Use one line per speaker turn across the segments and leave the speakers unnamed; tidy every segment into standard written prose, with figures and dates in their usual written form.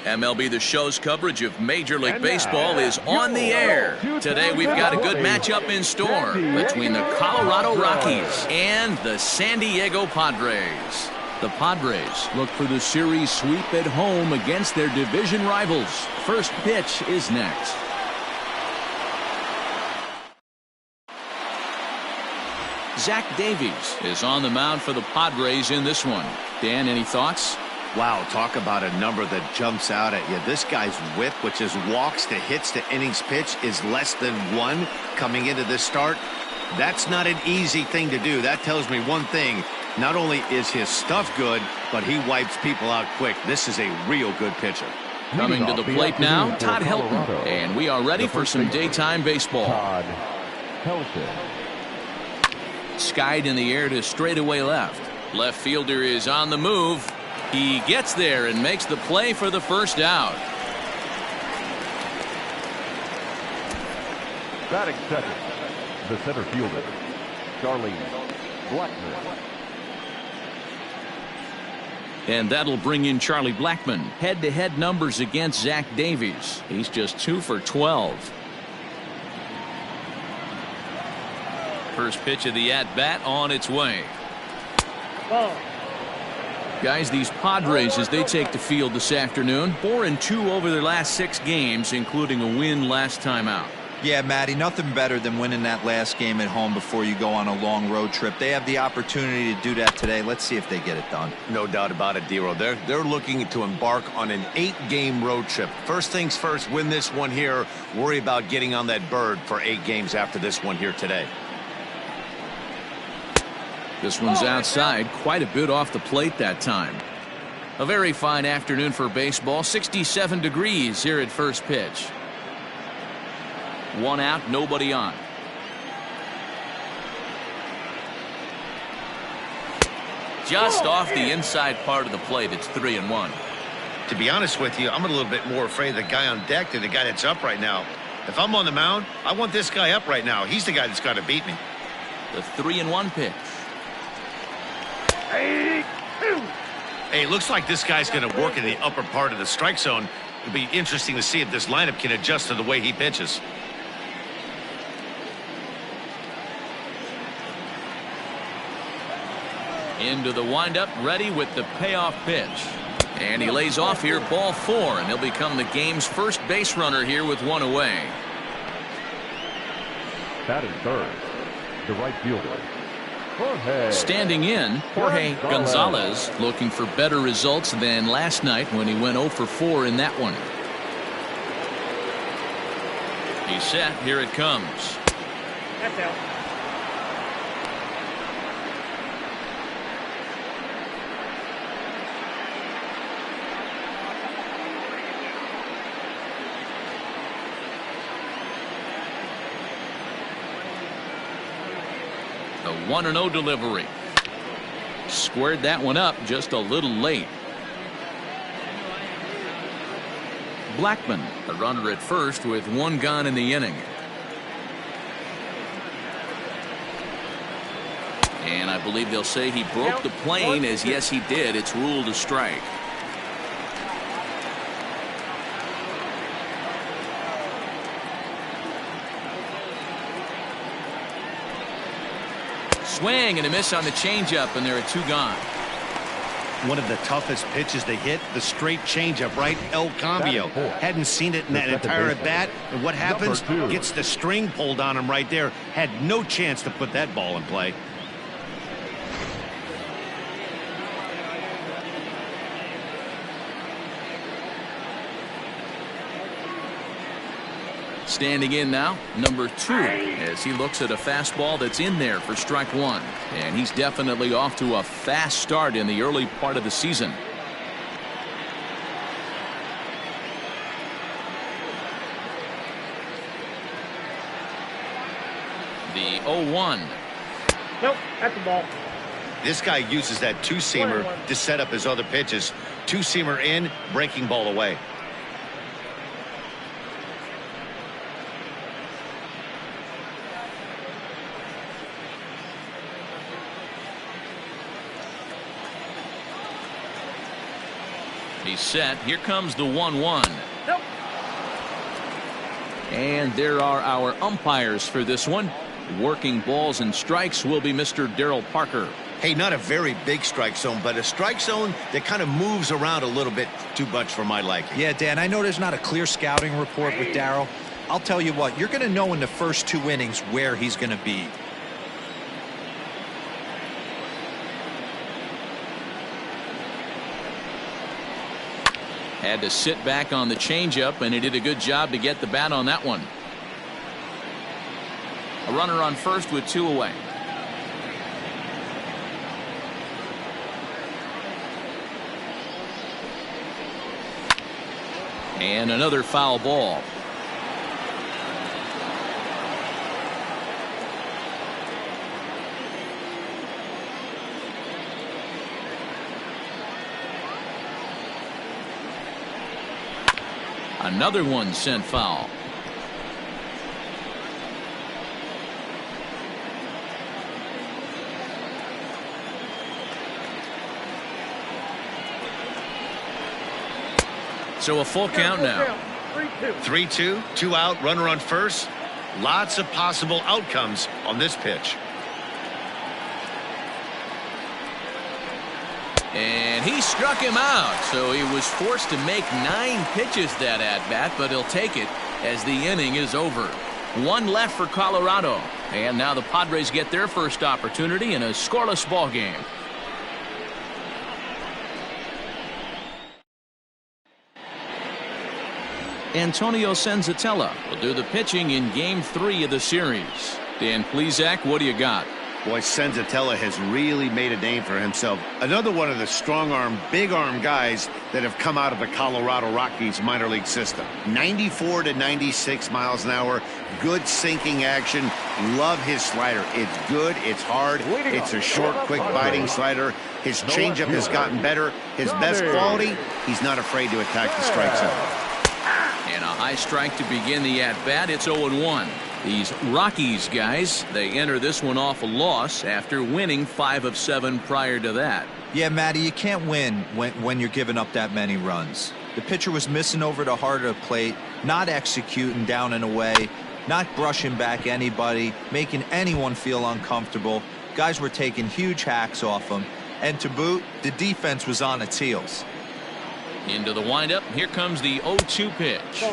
MLB The Show's coverage of Major League Baseball is on the air. Today we've got a good matchup in store between the Colorado Rockies and the San Diego Padres. The Padres look for the series sweep at home against their division rivals. First pitch is next. Zach Davies is on the mound for the Padres in this one. Dan, any thoughts?
Wow, talk about a number that jumps out at you. This guy's whip, which is walks to hits to innings pitch, is less than 1 coming into this start. That's not an easy thing to do. That tells me one thing. Not only is his stuff good, but he wipes people out quick. This is a real good pitcher.
Coming to the plate now, Todd Helton. And we are ready for some daytime baseball.
Todd Helton.
Skied in the air to straightaway left. Left fielder is on the move. He gets there and makes the play for the first out.
Batting second, the center fielder, Charlie Blackmon.
And that'll bring in Charlie Blackmon. Head-to-head numbers against Zach Davies. He's just 2 for 12. First pitch of the at-bat on its way. Guys, these Padres, as they take the field this afternoon, 4-2 over their last 6 games, including a win last time out.
Yeah, Matty, nothing better than winning that last game at home before you go on a long road trip. They have the opportunity to do that today. Let's see if they get it done.
No doubt about it, D-Row. They're looking to embark on an 8-game road trip. First things first, win this one here. Worry about getting on that bird for 8 games after this one here today.
This one's outside, quite a bit off the plate that time. A very fine afternoon for baseball. 67 degrees here at first pitch. 1 out, nobody on. Just off the inside part of the plate. It's 3-1.
To be honest with you, I'm a little bit more afraid of the guy on deck than the guy that's up right now. If I'm on the mound, I want this guy up right now. He's the guy that's got to beat me.
The 3-1 pitch.
Hey, looks like this guy's going to work in the upper part of the strike zone. It'll be interesting to see if this lineup can adjust to the way he pitches.
Into the windup, ready with the payoff pitch. And he lays off here, ball 4, and he'll become the game's first base runner here with 1 away.
Batting third, the right fielder, Jorge.
Standing in, Jorge Gonzalez, looking for better results than last night when he went 0 for 4 in that one. He's set. Here it comes.
That's out.
The 1-0 delivery. Squared that one up just a little late. Blackmon, a runner at first with 1 gone in the inning. And I believe they'll say he broke the plane, as yes he did. It's ruled a strike. Swing and a miss on the changeup, and there are 2 gone.
One of the toughest pitches to hit, the straight changeup, right? El Cambio. Hadn't seen it in that entire at bat. And what happens? Gets the string pulled on him right there. Had no chance to put that ball in play.
Standing in now, number 2, as he looks at a fastball that's in there for strike 1. And he's definitely off to a fast start in the early part of the season. The 0-1.
Nope, that's the ball.
This guy uses that 2-seamer to set up his other pitches. 2-seamer in, breaking ball away.
He's set. Here comes the 1-1.
Nope.
And there are our umpires for this one. Working balls and strikes will be Mr. Darryl Parker.
Hey, not a very big strike zone, but a strike zone that kind of moves around a little bit too much for my liking.
Yeah, Dan, I know there's not a clear scouting report with Darryl. I'll tell you what, you're going to know in the first 2 innings where he's going to be.
Had to sit back on the changeup, and he did a good job to get the bat on that one. A runner on first with 2 away. And another foul ball. Another one sent foul. So a full count now.
3-2, 2 out, runner on first. Lots of possible outcomes on this pitch.
And he struck him out, so he was forced to make 9 pitches that at-bat, but he'll take it as the inning is over. 1 left for Colorado, and now the Padres get their first opportunity in a scoreless ball game. Antonio Senzatella will do the pitching in Game 3 of the series. Dan Plesac, what do you got?
Boy, Senzatella has really made a name for himself. Another one of the strong-arm, big-arm guys that have come out of the Colorado Rockies minor league system. 94 to 96 miles an hour. Good sinking action. Love his slider. It's good. It's hard. It's a short, quick biting slider. His changeup has gotten better. His best quality, he's not afraid to attack the strike zone.
And a high strike to begin the at-bat. It's 0-1. These Rockies guys, they enter this one off a loss after winning 5 of 7 prior to that.
Yeah, Matty, you can't win when you're giving up that many runs. The pitcher was missing over the heart of the plate, not executing down and away, not brushing back anybody, making anyone feel uncomfortable. Guys were taking huge hacks off him. And to boot, the defense was on its heels.
Into the windup. Here comes the 0-2 pitch.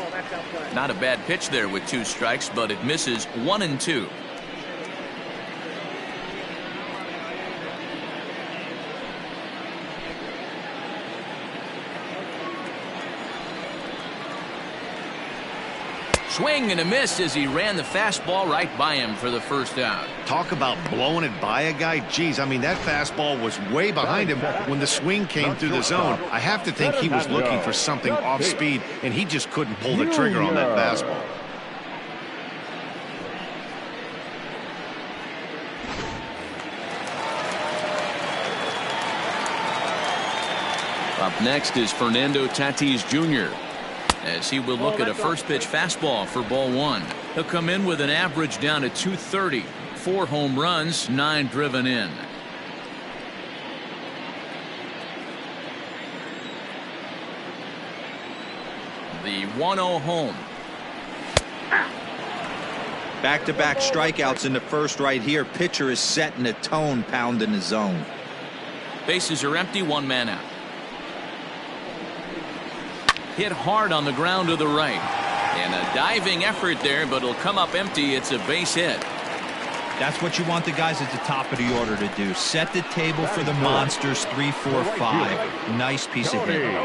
Not a bad pitch there with 2 strikes, but it misses 1-2. Swing and a miss as he ran the fastball right by him for the first out.
Talk about blowing it by a guy. Geez, I mean, that fastball was way behind him when the swing came through the zone. I have to think he was looking for something off speed, and he just couldn't pull the trigger on that fastball.
Up next is Fernando Tatis Jr. as he will look at a first pitch fastball for ball 1. He'll come in with an average down to 230. 4 home runs, 9 driven in. The 1-0 home.
Back-to-back strikeouts in the first right here. Pitcher is setting the tone, pounding the zone.
Bases are empty, 1 man out. Hit hard on the ground to the right. And a diving effort there, but it'll come up empty. It's a base hit.
That's what you want the guys at the top of the order to do. Set the table for the monsters 3, 4, 5. Nice piece of hitting.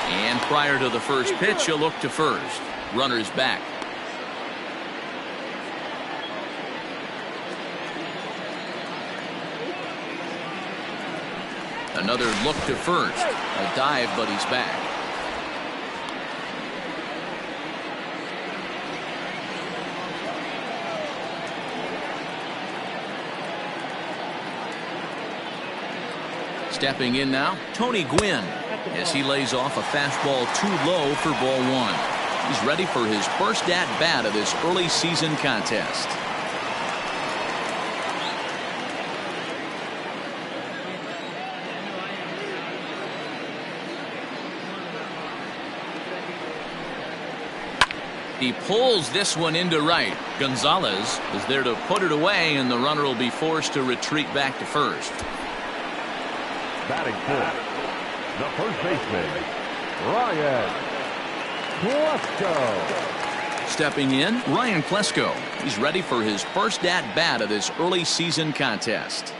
And prior to the first pitch, he'll look to first. Runner's back. Another look to first. A dive, but he's back. Stepping in now, Tony Gwynn. as he lays off a fastball too low for ball one. He's ready for his first at-bat of this early season contest. He pulls this one into right. Gonzalez is there to put it away, and the runner will be forced to retreat back to first.
Batting fourth, the first baseman, Ryan Klesko.
Stepping in, Ryan Klesko. He's ready for his first at-bat of this early season contest.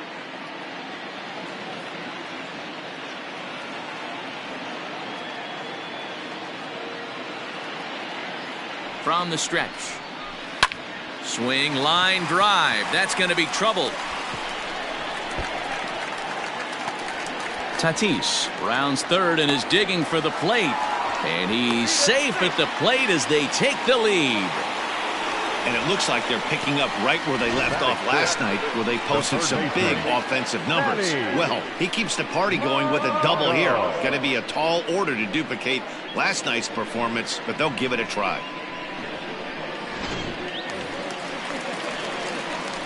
From the stretch. Swing, line, drive. That's going to be trouble. Tatis rounds third and is digging for the plate. And he's safe at the plate as they take the lead.
And it looks like they're picking up right where they left off last night, where they posted some big offensive numbers. Well, he keeps the party going with a double here. Going to be a tall order to duplicate last night's performance, but they'll give it a try.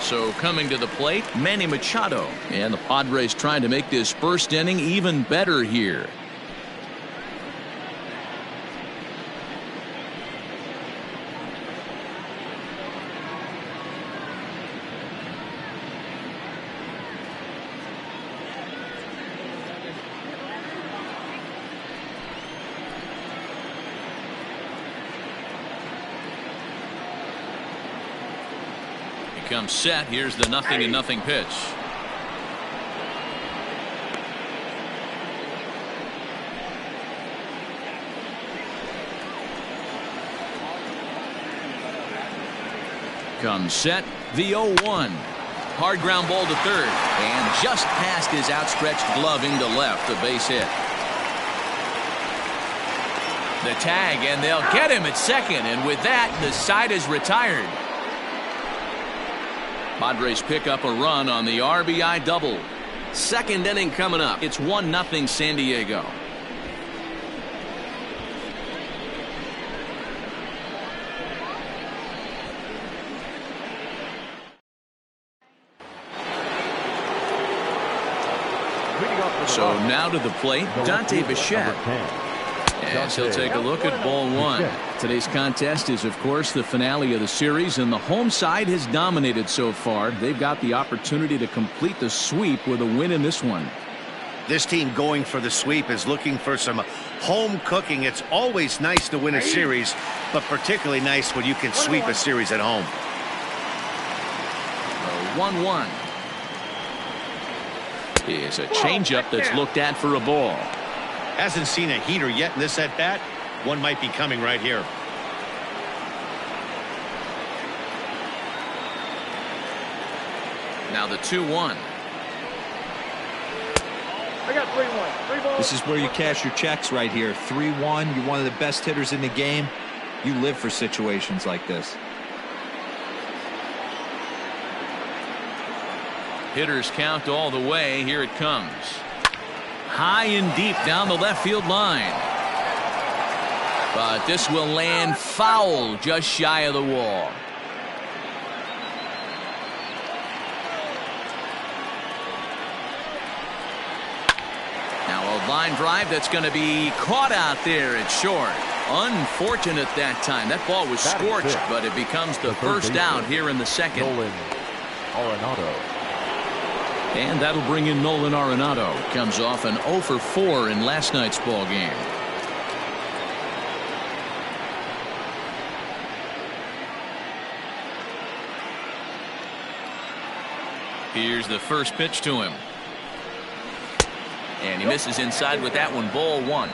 So coming to the plate, Manny Machado. And the Padres trying to make this first inning even better here. Comes set. Here's the 0-0 pitch. Comes set. The 0-1. Hard ground ball to third, and just past his outstretched glove into left. A base hit. The tag, and they'll get him at second, and with that, the side is retired. Padres pick up a run on the RBI double. Second inning coming up. It's 1-0 San Diego. So now to the plate, Dante Bichette. As he'll take a look at ball one. Today's contest is, of course, the finale of the series, and the home side has dominated so far. They've got the opportunity to complete the sweep with a win in this one.
This team going for the sweep is looking for some home cooking. It's always nice to win a series, but particularly nice when you can sweep a series at home.
1-1. It's a changeup that's looked at for a ball.
Hasn't seen a heater yet in this at-bat. One might be coming right here.
Now the 2-1.
I got 3-1. 3 balls.
This is where you cash your checks right here. 3-1. You're one of the best hitters in the game. You live for situations like this.
Hitters count all the way. Here it comes. High and deep down the left field line. But this will land foul just shy of the wall. Now a line drive that's going to be caught out there at short. Unfortunate that time. That ball was scorched, but it becomes the first out here in the second.
Nolan Arenado.
And that'll bring in Nolan Arenado. Comes off an 0 for 4 in last night's ball game. Here's the first pitch to him. And he misses inside with that one. Ball one.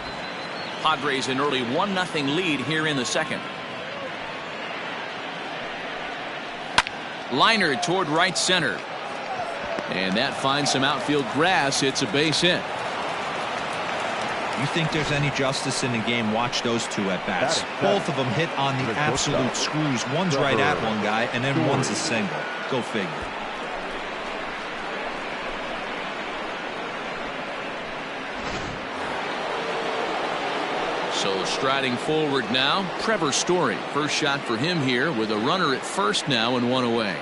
Padres an early 1-0 lead here in the second. Liner toward right center. And that finds some outfield grass. It's a base hit.
You think there's any justice in the game? Watch those two at bats. Both of them hit on the absolute screws. One's right at one guy, and then one's a single. Go figure.
So striding forward now, Trevor Story. First shot for him here with a runner at first now and one away.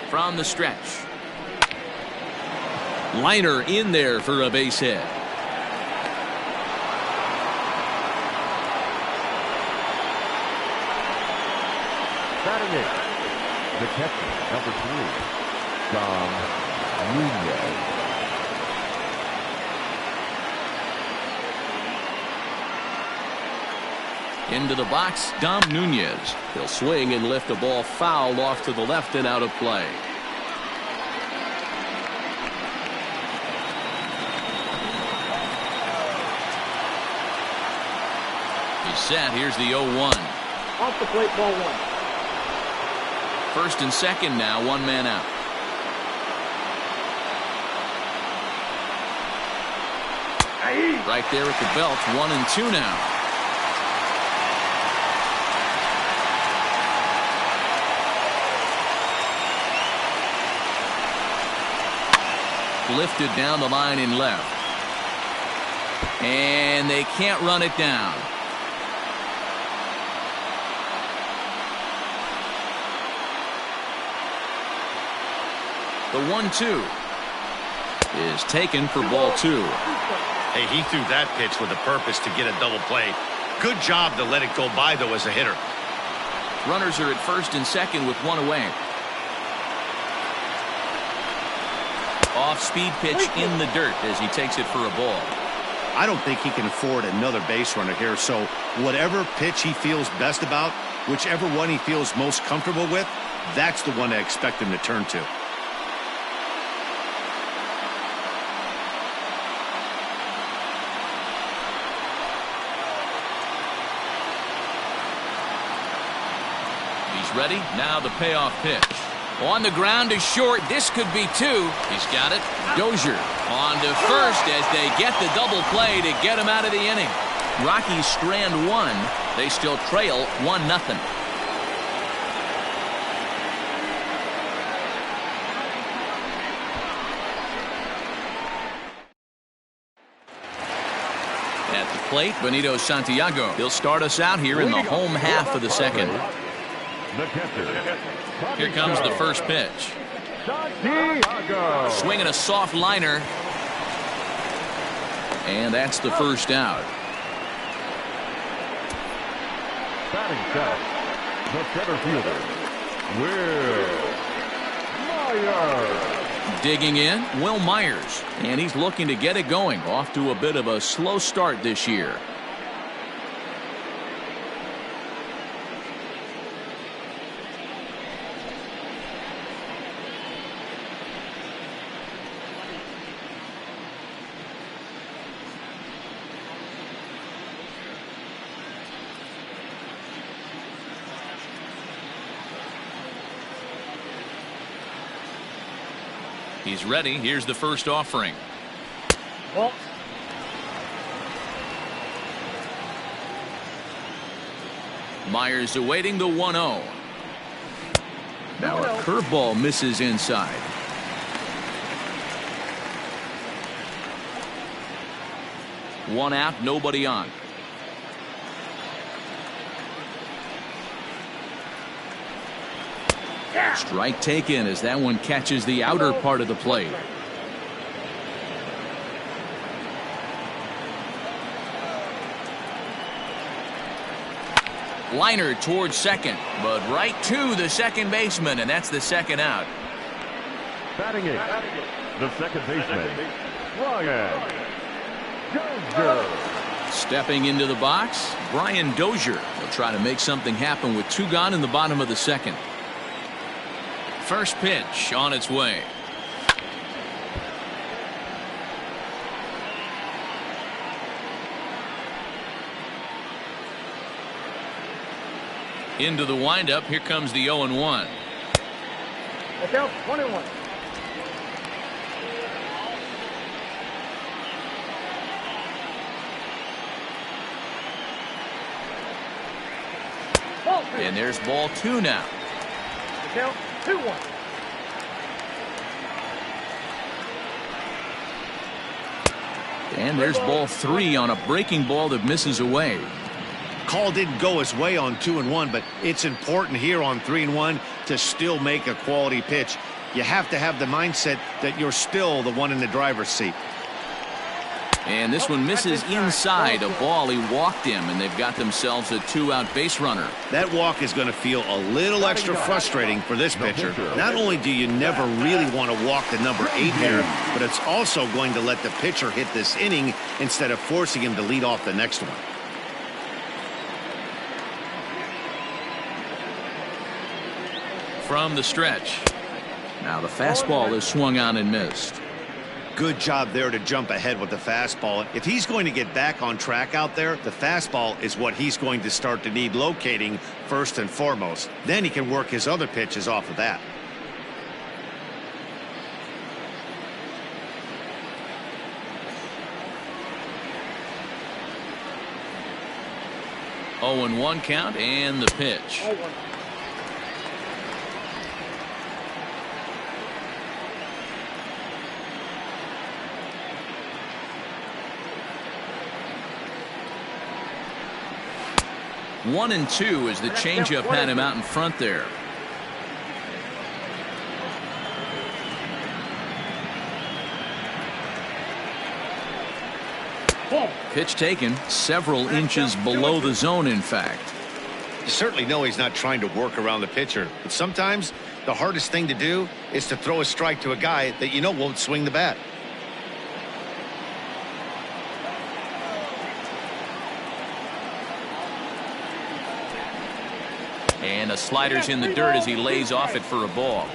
From the stretch. Liner in there for a base hit.
Batting it, the catcher, number 3, Dom Nunez.
Into the box, Dom Nunez. He'll swing and lift a ball foul off to the left and out of play. He's set. Here's the 0-1.
Off the plate, ball 1.
First and second now, one man out. Right there at the belt, 1-2 now. Lifted down the line in left. And they can't run it down. The 1-2 is taken for ball 2.
Hey, he threw that pitch with a purpose to get a double play. Good job to let it go by, though, as a hitter.
Runners are at first and second with one away. Off-speed pitch in the dirt as he takes it for a ball.
I don't think he can afford another base runner here, so whatever pitch he feels best about, whichever one he feels most comfortable with, that's the one I expect him to turn to.
He's ready. Now the payoff pitch. On the ground is short. This could be 2. He's got it. Dozier on to first as they get the double play to get him out of the inning. Rockies strand 1. They still trail 1-0. At the plate, Benito Santiago. He'll start us out here in the home half of the second.
The catcher.
Here comes the first pitch.
Santiago.
Swinging a soft liner. And that's the first out.
Batting set, the center fielder, Will Myers.
Digging in, Will Myers. And he's looking to get it going. Off to a bit of a slow start this year. He's ready. Here's the first offering.
Ball.
Myers awaiting the 1-0. Now a curveball misses inside. One out, nobody on. Strike taken as that one catches the outer part of the plate. Liner towards second, but right to the second baseman, and that's the second out.
Batting it, the second baseman, Brian Dozier.
Stepping into the box, Brian Dozier will try to make something happen with 2 gone in the bottom of the second. First pitch on its way. Into the windup. Here comes the 0-1.
Look out, 1-1. Ball 2.
And there's ball 2 now.
The count 2-1.
And there's ball 3 on a breaking ball that misses away.
Call didn't go his way on 2-1, but it's important here on 3-1 to still make a quality pitch. You have to have the mindset that you're still the one in the driver's seat.
And this one misses inside a ball. He walked him, and they've got themselves a 2-out base runner.
That walk is going to feel a little extra frustrating for this pitcher. Not only do you never really want to walk the number 8 here, but it's also going to let the pitcher hit this inning instead of forcing him to lead off the next one.
From the stretch. Now the fastball is swung on and missed.
Good job there to jump ahead with the fastball. If he's going to get back on track out there, the fastball is what he's going to start to need locating first and foremost. Then he can work his other pitches off of that.
Oh, and 1 count and the pitch.
0-1.
One and 2 as the changeup had him out in front there. Pitch taken several inches below the zone, in fact.
You certainly know he's not trying to work around the pitcher, but sometimes the hardest thing to do is to throw a strike to a guy that you know won't swing the bat.
And a slider's in the dirt as he lays off it for a ball.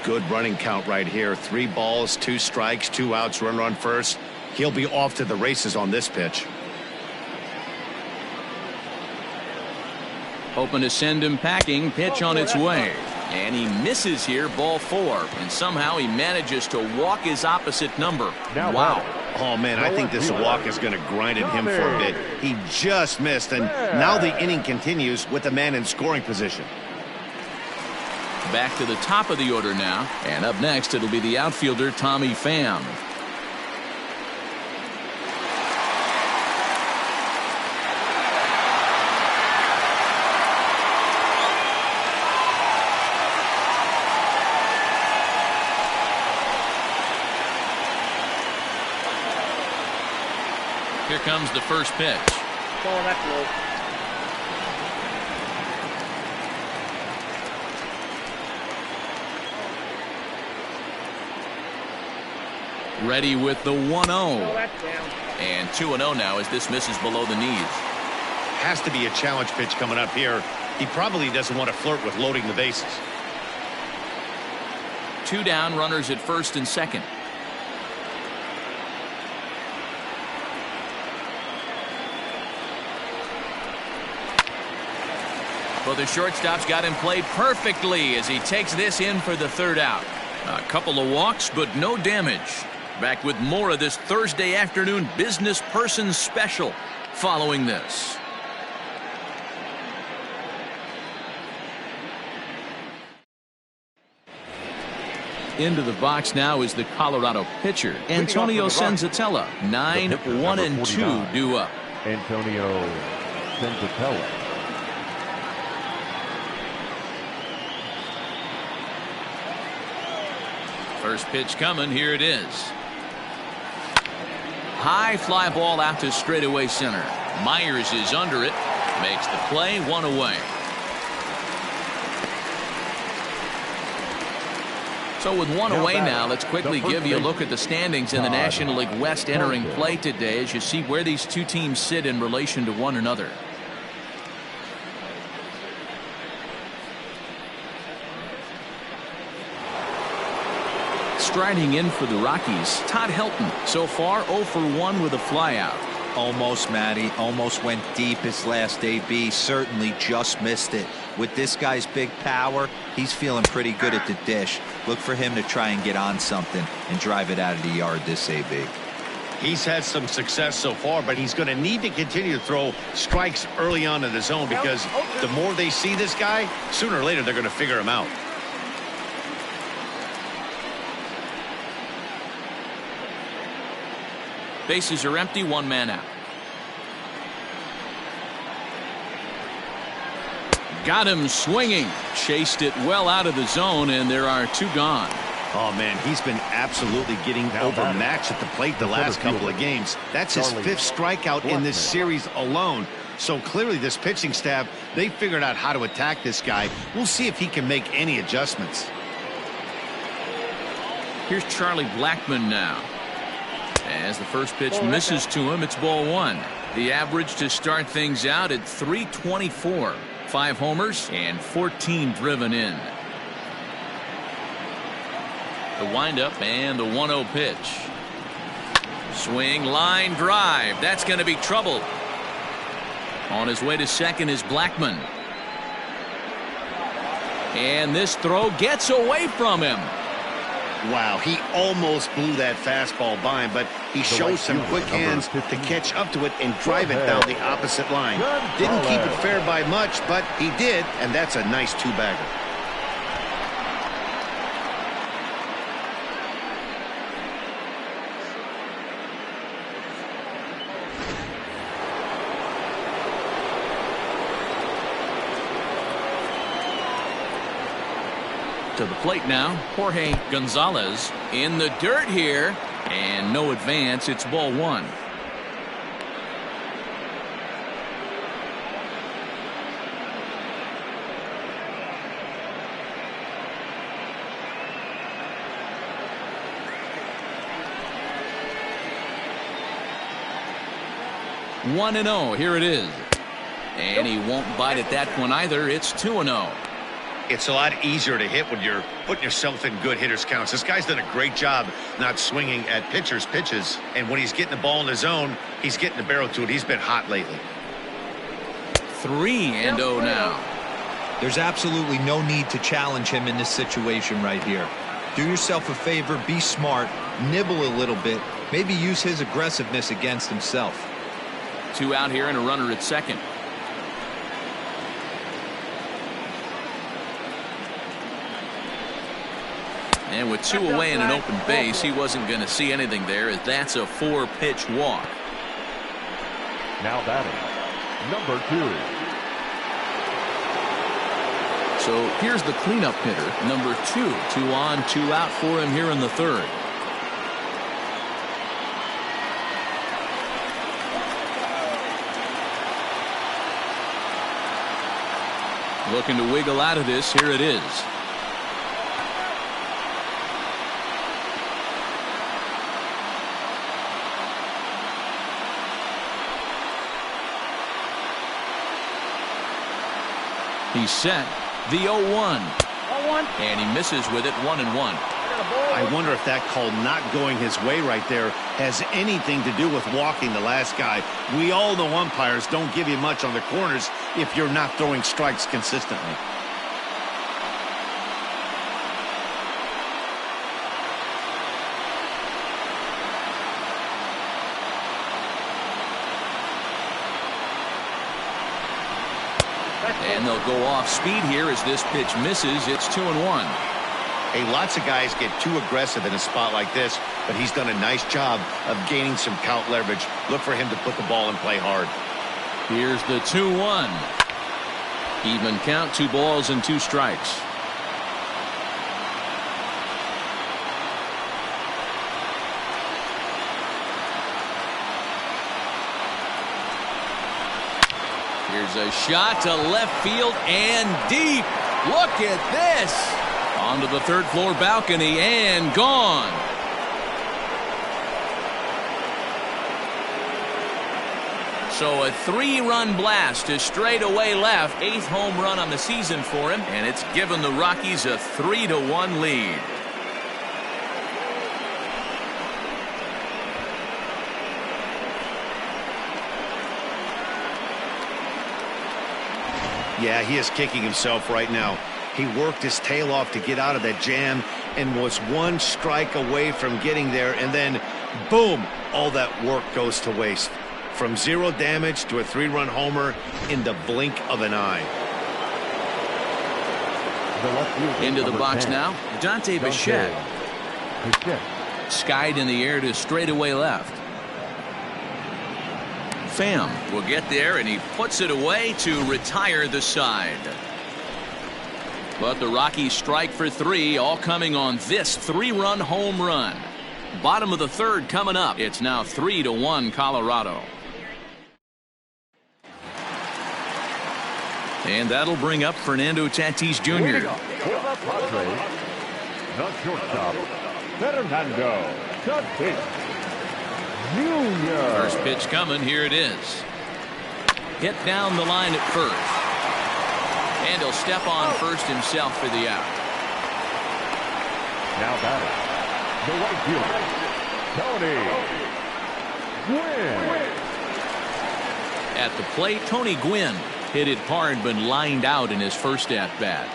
Good running count right here. 3 balls, 2 strikes, 2 outs, runner on first. He'll be off to the races on this pitch.
Hoping to send him packing. Pitch on its way. And he misses here, ball 4. And somehow he manages to walk his opposite number. Wow.
Oh, man, I think this walk is going to grind at him for a bit. He just missed, and now the inning continues with the man in scoring position.
Back to the top of the order now. And up next, it'll be the outfielder, Tommy Pham. Here comes the first pitch.
Ball that low.
Ready with the 1-0.
That's down.
And 2-0 now as this misses below the knees.
Has to be a challenge pitch coming up here. He probably doesn't want to flirt with loading the bases.
2 down, runners at first and second. Well, the shortstop's got him played perfectly as he takes this in for the 3rd out. A couple of walks, but no damage. Back with more of this Thursday afternoon business person special following this. Into the box now is the Colorado pitcher, Antonio Senzatella. 9-1-2 due up.
Antonio Senzatella.
First pitch coming. Here it is. High fly ball out to straightaway center. Myers is under it. Makes the play. 1 away. So with 1 away now, let's quickly give you a look at the standings in the National League West entering play today as you see where these two teams sit in relation to one another. Striding in for the Rockies, Todd Helton. So far 0 for 1 with a flyout.
Almost, Matty. Almost went deep his last AB. Certainly just missed it. With this guy's big power, he's feeling pretty good at the dish. Look for him to try and get on something and drive it out of the yard this AB.
He's had some success so far, but he's going to need to continue to throw strikes early on in the zone because the more they see this guy, sooner or later they're going to figure him out.
Bases are empty, one man out. Got him swinging. Chased it well out of the zone, and there are two gone.
Oh, man, he's been absolutely getting overmatched at the plate the last couple of games. That's his fifth strikeout in this series alone. So clearly this pitching staff, they figured out how to attack this guy. We'll see if he can make any adjustments.
Here's Charlie Blackmon now. As the first pitch misses to him, it's ball one. The average to start things out at .324. 5 homers and 14 driven in. The windup and the 1-0 pitch. Swing, line drive. That's going to be trouble. On his way to second is Blackmon. And this throw gets away from him.
Wow, he almost blew that fastball by him, but he shows some quick hands to catch up to it and drive it down the opposite line. Didn't keep it fair by much, but he did, and that's a nice two-bagger.
To the plate now, Jorge Gonzalez in the dirt here, and no advance. It's ball one. One and 0. Here it is, and he won't bite at that one either. It's 2-0.
It's a lot easier to hit when you're putting yourself in good hitters counts. This guy's done a great job not swinging at pitchers' pitches. And when he's getting the ball in the zone, he's getting the barrel to it. He's been hot lately.
3-0 now.
There's absolutely no need to challenge him in this situation right here. Do yourself a favor, be smart, nibble a little bit, maybe use his aggressiveness against himself.
2 out here and a runner at second. And with 2 away and an open base, he wasn't going to see anything there, as that's a 4-pitch walk.
Now batting, number 2.
So here's the cleanup hitter, number 2. 2 on, 2 out for him here in the third. Looking to wiggle out of this. Here it is. He's set. The 0-1. And he misses with it. 1-1.
I wonder if that call not going his way right there has anything to do with walking the last guy. We all know umpires don't give you much on the corners if you're not throwing strikes consistently.
And they'll go off speed here as this pitch misses. It's 2-1.
Hey, lots of guys get too aggressive in a spot like this, but he's done a nice job of gaining some count leverage. Look for him to put the ball in play hard.
Here's the 2-1. Even count, 2 balls and 2 strikes. Here's a shot to left field and deep. Look at this. Onto the third floor balcony and gone. So a 3-run blast to straightaway left. 8th home run on the season for him, and it's given the Rockies a 3-1 lead.
Yeah, he is kicking himself right now. He worked his tail off to get out of that jam and was 1 strike away from getting there, and then boom, all that work goes to waste. From 0 damage to a 3-run homer in the blink of an eye.
Into the box now, Dante Bichette. Skied in the air to straightaway left. Pham will get there, and he puts it away to retire the side. But the Rockies strike for 3, all coming on this 3-run home run. Bottom of the 3rd coming up. It's now 3-1 Colorado. And that'll bring up Fernando Tatis Jr.
For the Padres, the shortstop, Fernando Tatis Jr.
First pitch coming. Here it is. Hit down the line at first. And he'll step on first himself for the out.
Now batting, the right fielder, Tony Gwynn.
At the plate, Tony Gwynn hit it hard but lined out in his first at-bat.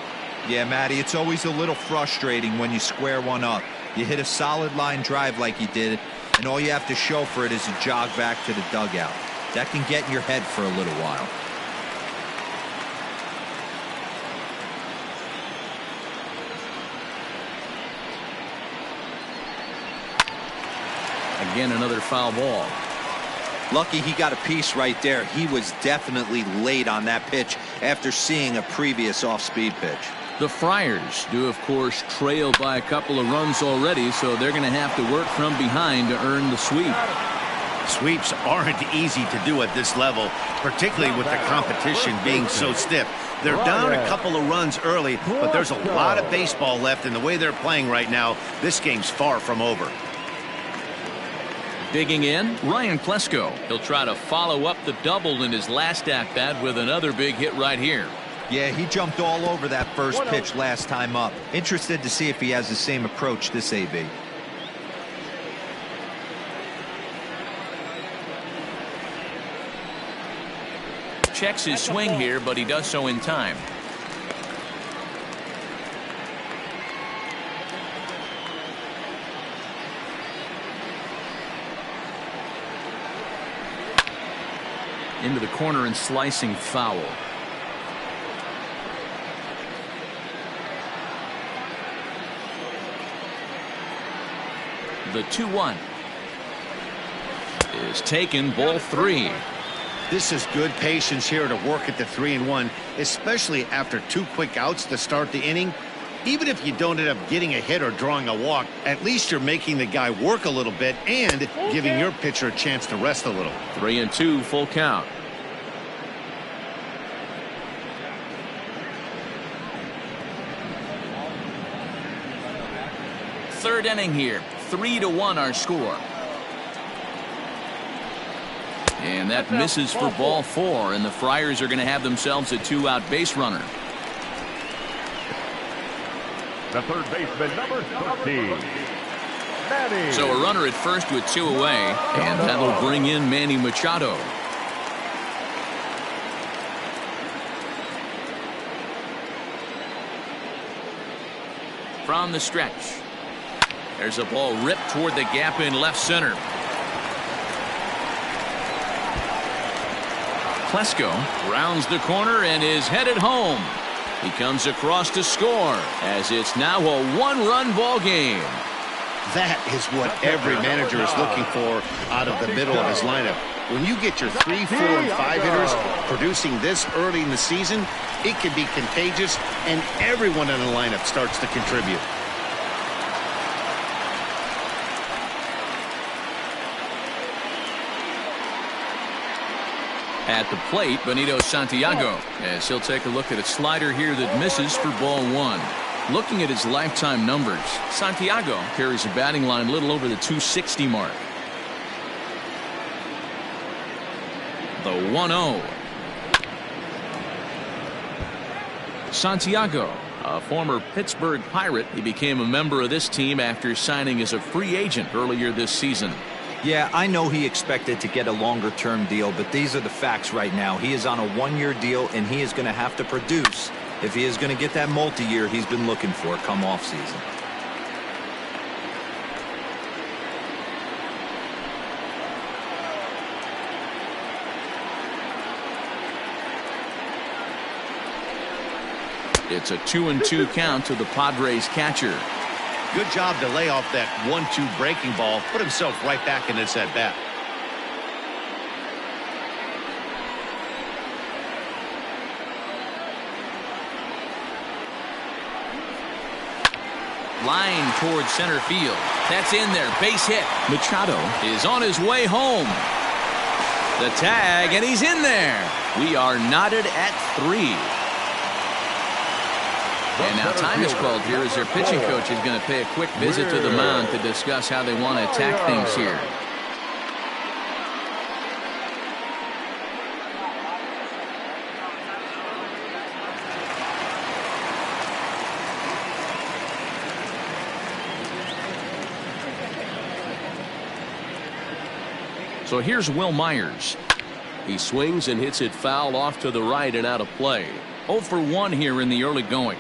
Yeah, Matty, it's always a little frustrating when you square one up. You hit a solid line drive like he did, and all you have to show for it is a jog back to the dugout. That can get in your head for a little while.
Again, another foul ball.
Lucky he got a piece right there. He was definitely late on that pitch after seeing a previous off-speed pitch.
The Friars do, of course, trail by a couple of runs already, so they're going to have to work from behind to earn the sweep.
Sweeps aren't easy to do at this level, particularly with the competition being so stiff. They're down a couple of runs early, but there's a lot of baseball left, and the way they're playing right now, this game's far from over.
Digging in, Ryan Klesko. He'll try to follow up the double in his last at-bat with another big hit right here.
Yeah, he jumped all over that first pitch last time up. Interested to see if he has the same approach this AB.
Checks his swing here, but he does so in time. Into the corner and slicing foul. The 2-1 is taken, ball 3.
This is good patience here to work at the 3-1, especially after 2 quick outs to start the inning. Even if you don't end up getting a hit or drawing a walk, at least you're making the guy work a little bit and giving your pitcher a chance to rest a little.
3-2, full count. Third inning here, 3-1 our score. And that misses for ball 4, and the Friars are going to have themselves a 2-out base runner.
The third baseman, number 13. Manny.
So a runner at first with 2 away, and that'll bring in Manny Machado. From the stretch. There's a ball ripped toward the gap in left center. Klesko rounds the corner and is headed home. He comes across to score, as it's now a 1-run ball game.
That is what every manager is looking for out of the middle of his lineup. When you get your 3, 4, and 5 hitters producing this early in the season, it can be contagious, and everyone in the lineup starts to contribute.
At the plate, Benito Santiago, as he'll take a look at a slider here that misses for ball 1. Looking at his lifetime numbers, Santiago carries a batting line a little over the 260 mark. The 1-0. Santiago, a former Pittsburgh Pirate, he became a member of this team after signing as a free agent earlier this season.
Yeah, I know he expected to get a longer-term deal, but these are the facts right now. He is on a 1-year deal, and he is going to have to produce if he is going to get that multi-year he's been looking for come off-season.
It's a 2-2 count to the Padres catcher.
Good job to lay off that 1-2 breaking ball. Put himself right back in this at bat.
Line towards center field. That's in there. Base hit. Machado is on his way home. The tag, and he's in there. We are knotted at 3. And now time is called here as their pitching coach is going to pay a quick visit to the mound to discuss how they want to attack things here. So here's Will Myers. He swings and hits it foul off to the right and out of play. 0 for 1 here in the early going.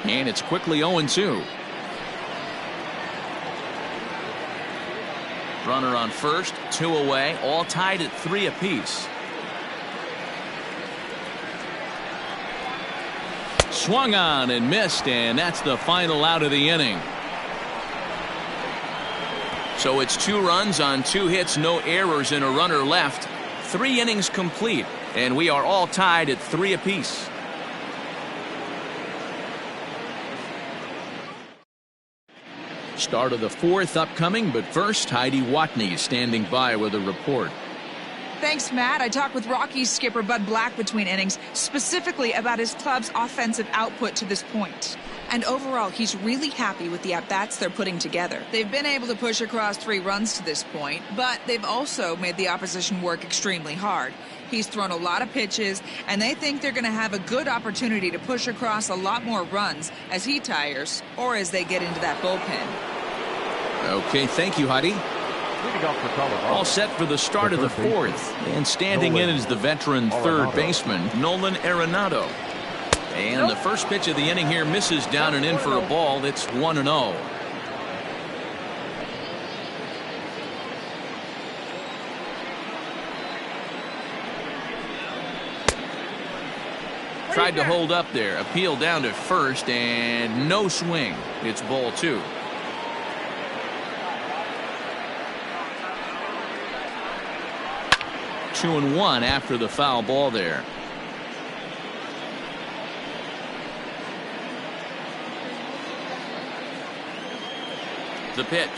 And it's quickly 0-2. Runner on first, 2 away, all tied at 3 apiece. Swung on and missed, and that's the final out of the inning. So it's 2 runs on 2 hits, no errors, and a runner left. 3 innings complete, and we are all tied at 3 apiece. Start of the 4th upcoming, but first, Heidi Watney standing by with a report.
Thanks, Matt. I talked with Rockies skipper Bud Black between innings, specifically about his club's offensive output to this point. And overall, he's really happy with the at-bats they're putting together. They've been able to push across 3 runs to this point, but they've also made the opposition work extremely hard. He's thrown a lot of pitches, and they think they're going to have a good opportunity to push across a lot more runs as he tires or as they get into that bullpen.
Okay, thank you, Heidi. All set for the start of the 4th. And standing in is the veteran third baseman, Nolan Arenado. And the first pitch of the inning here misses down and in for a ball. It's 1-0. Tried to hold up there. Appeal down to first, and no swing. It's ball 2. Two and 1 after the foul ball there. The pitch.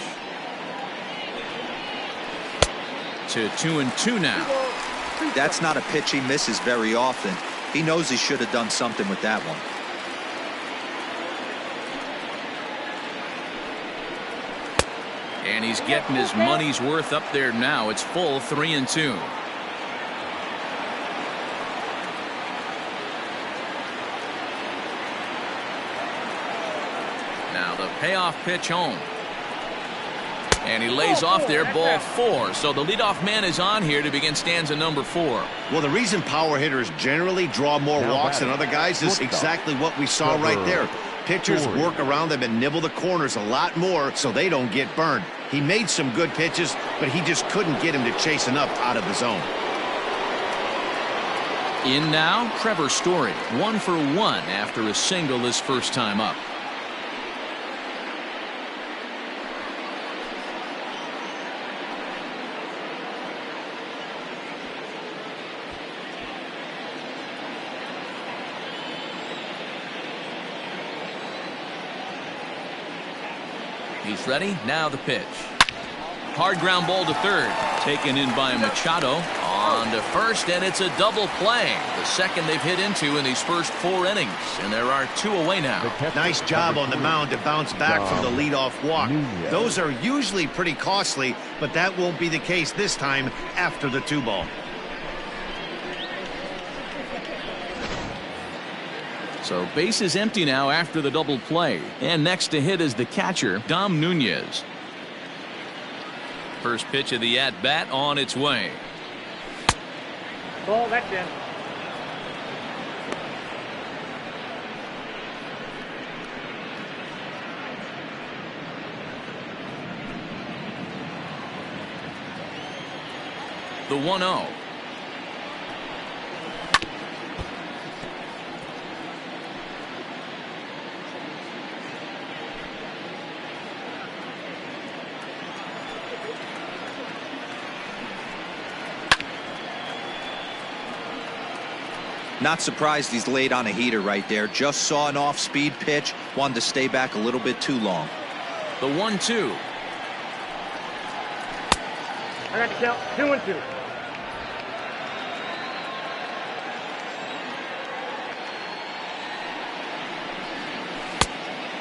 To 2-2 now.
That's not a pitch he misses very often. He knows he should have done something with that one.
And he's getting his money's worth up there now. It's full 3-2. Now the payoff pitch home. And he lays off there, ball 4. So the leadoff man is on here to begin stanza number 4.
Well, the reason power hitters generally draw more walks than other guys is exactly what we saw right there. Pitchers work around them and nibble the corners a lot more so they don't get burned. He made some good pitches, but he just couldn't get him to chase enough out of the zone.
In now, Trevor Story, 1 for 1 after a single his first time up. He's ready. Now the pitch. Hard ground ball to third. Taken in by Machado. On to first, and it's a double play. The second they've hit into in these first 4 innings. And there are 2 away now.
Nice job on the mound to bounce back from the leadoff walk. Those are usually pretty costly, but that won't be the case this time after the 2 ball.
So base is empty now after the double play. And next to hit is the catcher, Dom Nunez. First pitch of the at-bat on its way.
Ball, that's in.
The 1-0.
Not surprised he's laid on a heater right there. Just saw an off-speed pitch. Wanted to stay back a little bit too long.
The 1-2.
I got to count 2-2.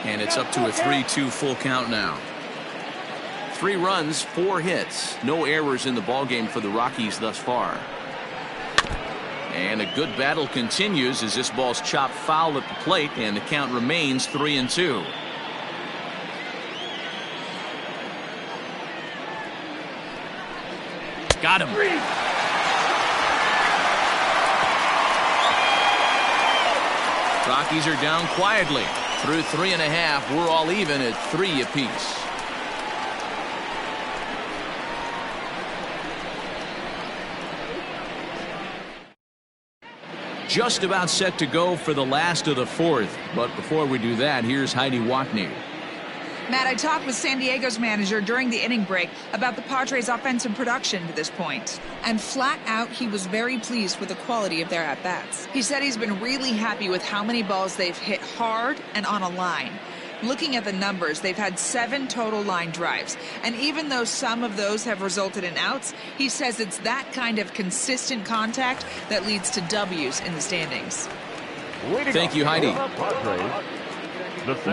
And it's up to a 3-2 full count now. 3 runs, 4 hits. No errors in the ballgame for the Rockies thus far. And a good battle continues as this ball's chopped foul at the plate, and the count remains 3-2. Got him. Rockies are down quietly. Through 3.5, we're all even at 3 apiece. Just about set to go for the last of the 4th. But before we do that, here's Heidi Watney.
Matt, I talked with San Diego's manager during the inning break about the Padres' offensive production to this point. And flat out, he was very pleased with the quality of their at-bats. He said he's been really happy with how many balls they've hit hard and on a line. Looking at the numbers, they've had 7 total line drives. And even though some of those have resulted in outs, he says it's that kind of consistent contact that leads to W's in the standings.
Thank you, Heidi.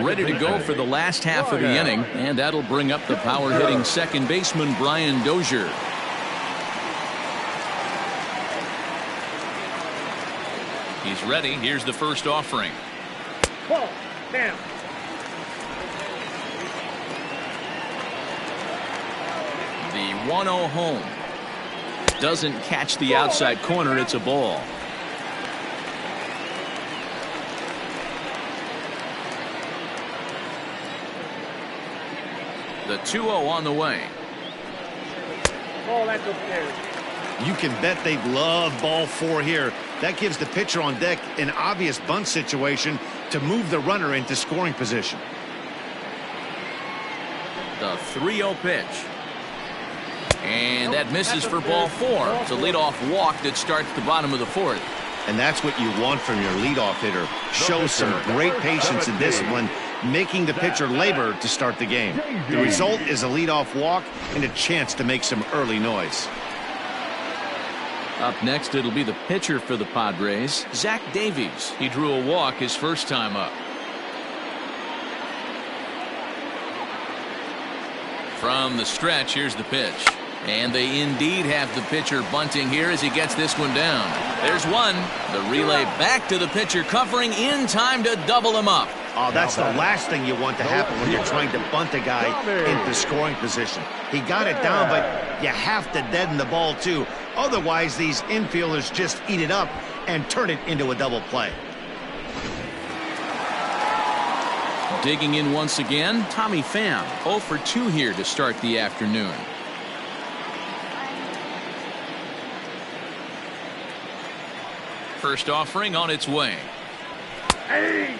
Ready to go for the last half of the inning, and that'll bring up the power-hitting second baseman Brian Dozier. He's ready. Here's the first offering.
Ball down.
The 1-0 home. Doesn't catch the outside corner. It's a ball. The 2-0 on the way.
Ball, that's upstairs.
You can bet they'd love ball 4 here. That gives the pitcher on deck an obvious bunt situation to move the runner into scoring position.
The 3-0 pitch. And that misses for ball 4. It's a leadoff walk that starts the bottom of the 4th.
And that's what you want from your leadoff hitter. Show some great patience and discipline, making the pitcher labor to start the game. The result is a leadoff walk and a chance to make some early noise.
Up next, it'll be the pitcher for the Padres, Zach Davies. He drew a walk his first time up. From the stretch, here's the pitch. And they indeed have the pitcher bunting here as he gets this one down. There's one. The relay back to the pitcher, covering in time to double him up.
Oh, that's the last thing you want to happen when you're trying to bunt a guy into scoring position. He got it down, but you have to deaden the ball, too. Otherwise, these infielders just eat it up and turn it into a double play.
Digging in once again, Tommy Pham. 0 for 2 here to start the afternoon. First offering on its way.
Hey!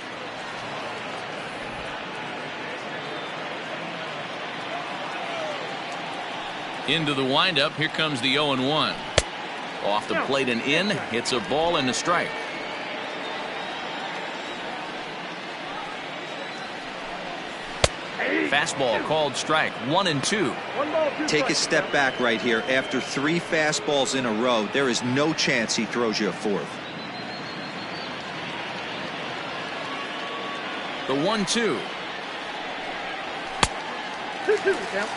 Into the windup. Here comes the 0-1. Off the plate and in. Hits a ball and a strike. Fastball called strike. 1-2.
Take a step back right here. After 3 fastballs in a row, there is no chance he throws you a 4th.
The 1-2.
2-2 count.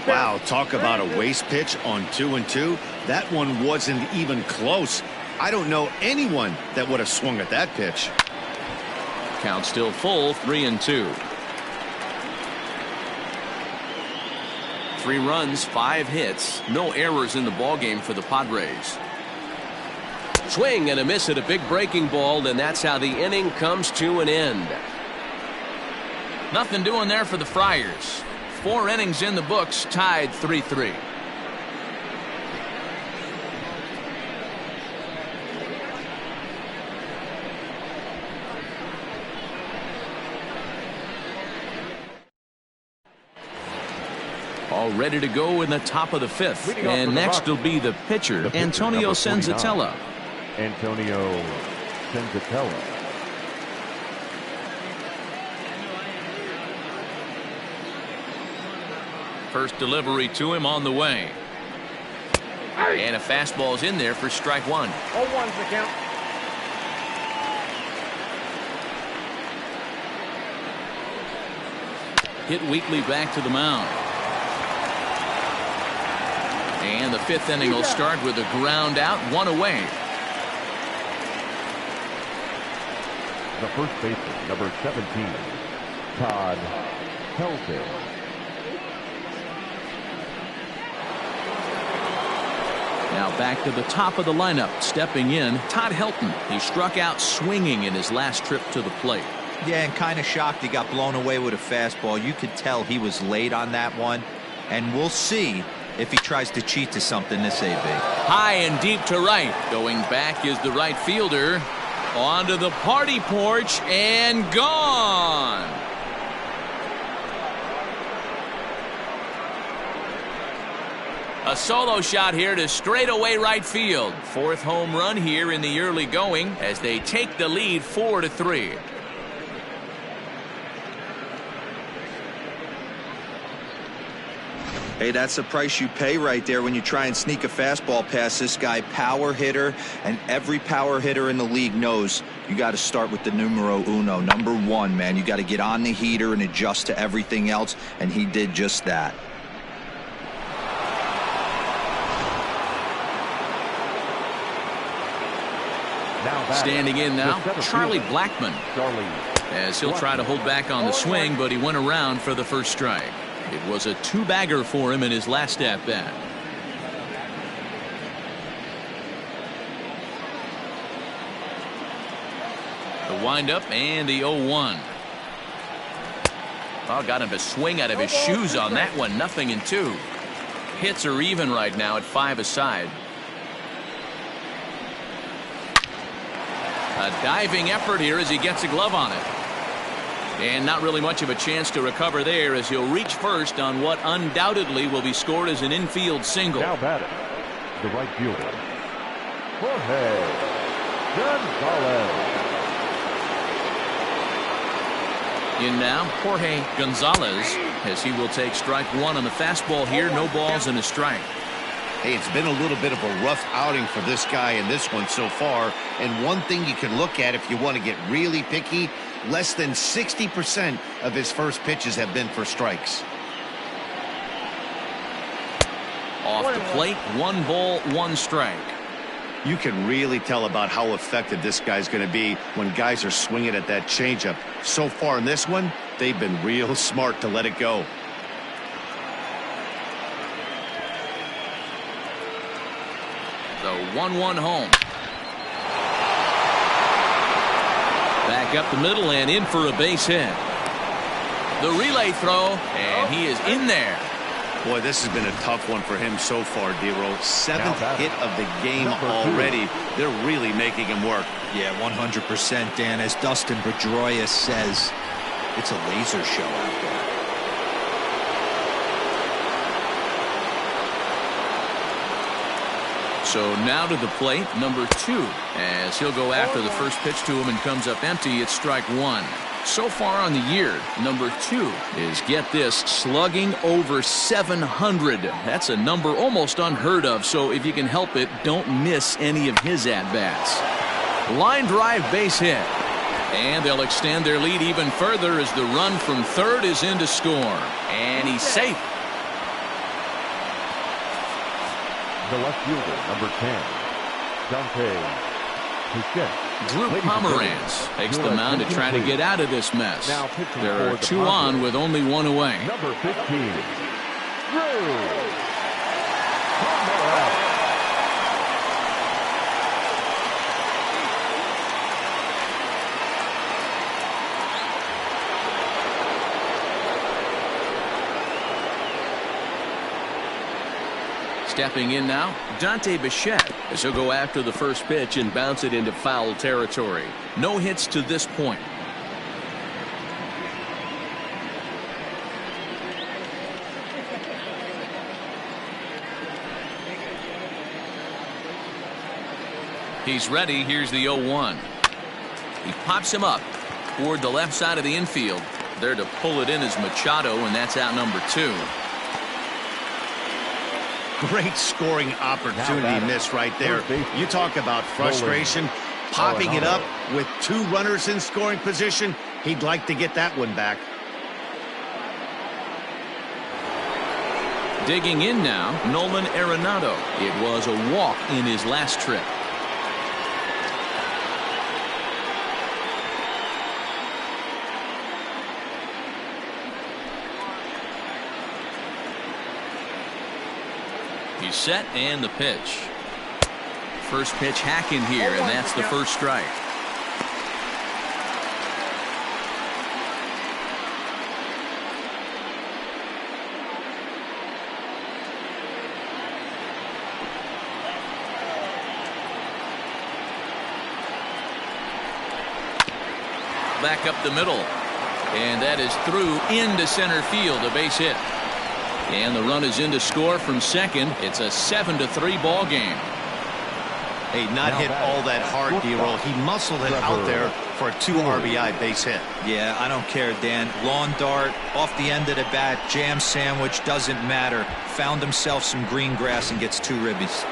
Wow, talk about a waste pitch on 2-2. That one wasn't even close. I don't know anyone that would have swung at that pitch.
Count still full. 3-2. 3 runs, 5 hits, no errors in the ballgame for the Padres. Swing and a miss at a big breaking ball, and that's how the inning comes to an end. Nothing doing there for the Friars. 4 innings in the books, tied 3-3. All ready to go in the top of the 5th. And next will be the pitcher, Antonio Senzatella.
Antonio Senzatella.
First delivery to him on the way. And a fastball's in there for strike 1.
0-1's the count.
Hit weakly back to the mound. And the 5th inning will start with a ground out, 1 away.
The first baseman, number 17, Todd Helton.
Now back to the top of the lineup. Stepping in, Todd Helton. He struck out swinging in his last trip to the plate.
Yeah, and kind of shocked he got blown away with a fastball. You could tell he was late on that one. And we'll see if he tries to cheat to something this AB.
High and deep to right. Going back is the right fielder. Onto the party porch and gone. A solo shot here to straightaway right field. 4th home run here in the early going as they take the lead 4-3.
Hey, that's the price you pay right there when you try and sneak a fastball past this guy. Power hitter, and every power hitter in the league knows you got to start with the numero uno, number 1, man. You got to get on the heater and adjust to everything else, and he did just that.
Standing in now, Charlie Blackmon. As he'll try to hold back on the swing, but he went around for the first strike. It was a 2-bagger for him in his last at-bat. The windup and the 0-1. Oh, got him to swing out of his shoes on that one. 0-2. Hits are even right now at 5 aside. A diving effort here as he gets a glove on it. And not really much of a chance to recover there as he'll reach first on what undoubtedly will be scored as an infield single.
Now batting, the right fielder, Jorge Gonzalez.
In now, Jorge Gonzalez, as he will take strike 1 on the fastball here. No balls and a strike.
Hey, it's been a little bit of a rough outing for this guy in this one so far. And one thing you can look at if you want to get really picky, less than 60% of his first pitches have been for strikes.
Off the plate, 1 ball, 1 strike.
You can really tell about how effective this guy's going to be when guys are swinging at that changeup. So far in this one, they've been real smart to let it go.
The 1-1 home. Back up the middle and in for a base hit. The relay throw, and he is in there.
Boy, this has been a tough one for him so far, D-Roll. 7th hit of the game already. They're really making him work.
Yeah, 100%, Dan. As Dustin Pedroia says, it's a laser show out there.
So now to the plate, number 2, as he'll go after the first pitch to him and comes up empty. It's strike 1. So far on the year, number 2 is, get this, slugging over 700. That's a number almost unheard of, so if you can help it, don't miss any of his at-bats. Line drive base hit. And they'll extend their lead even further as the run from third is in to score. And he's safe.
The left fielder, number 10, Dante Pichette.
Drew Pomeranz takes the mound to try to get out of this mess. There are 2 on with only 1 away.
Number 15, Drew Pomeranz.
Stepping in now, Dante Bichette, as he'll go after the first pitch and bounce it into foul territory. No hits to this point. He's ready. Here's the 0-1. He pops him up toward the left side of the infield. There to pull it in is Machado, and that's out number 2.
Great scoring opportunity miss right there. You talk about frustration. Popping it up with 2 runners in scoring position. He'd like to get that one back.
Digging in now, Nolan Arenado. It was a walk in his last trip. He's set, and the pitch. First pitch hacking here, and that's the first strike. Back up the middle, and that is through into center field, a base hit. And the run is in to score from second. It's a 7-3 ball game.
Hey, not hit all that hard, D-roll. He muscled it out there for a 2 RBI base hit.
Yeah, I don't care, Dan. Lawn dart, off the end of the bat, jam sandwich, doesn't matter. Found himself some green grass and gets 2 ribbies.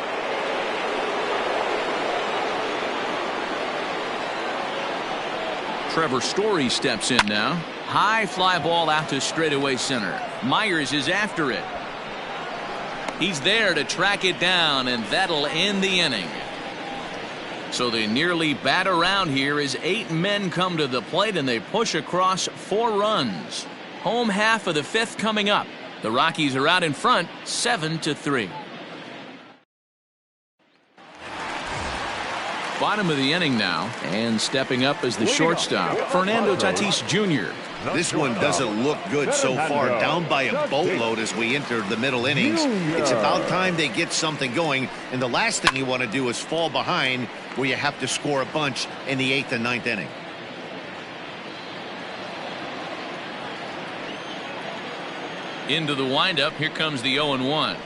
Trevor Story steps in now. High fly ball out to straightaway center. Myers is after it. He's there to track it down, and that'll end the inning. So they nearly bat around here as 8 men come to the plate, and they push across 4 runs. Home half of the 5th coming up. The Rockies are out in front, 7-3. Bottom of the inning now, and stepping up as the shortstop, Fernando Tatis Jr.
This one doesn't look good so far. Down by a boatload as we enter the middle innings. It's about time they get something going, and the last thing you want to do is fall behind where you have to score a bunch in the 8th and 9th inning.
Into the windup, here comes the 0-1.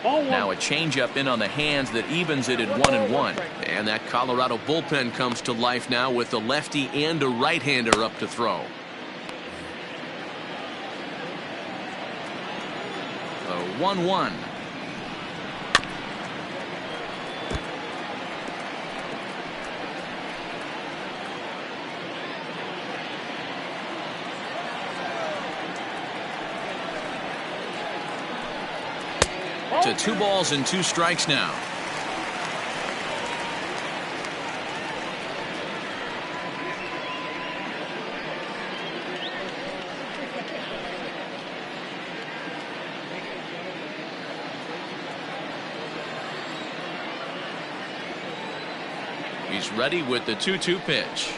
Now a changeup in on the hands that evens it at 1-1. And that Colorado bullpen comes to life now with a lefty and a right-hander up to throw. The 1-1. To 2 balls and 2 strikes now. He's ready with the 2-2 pitch.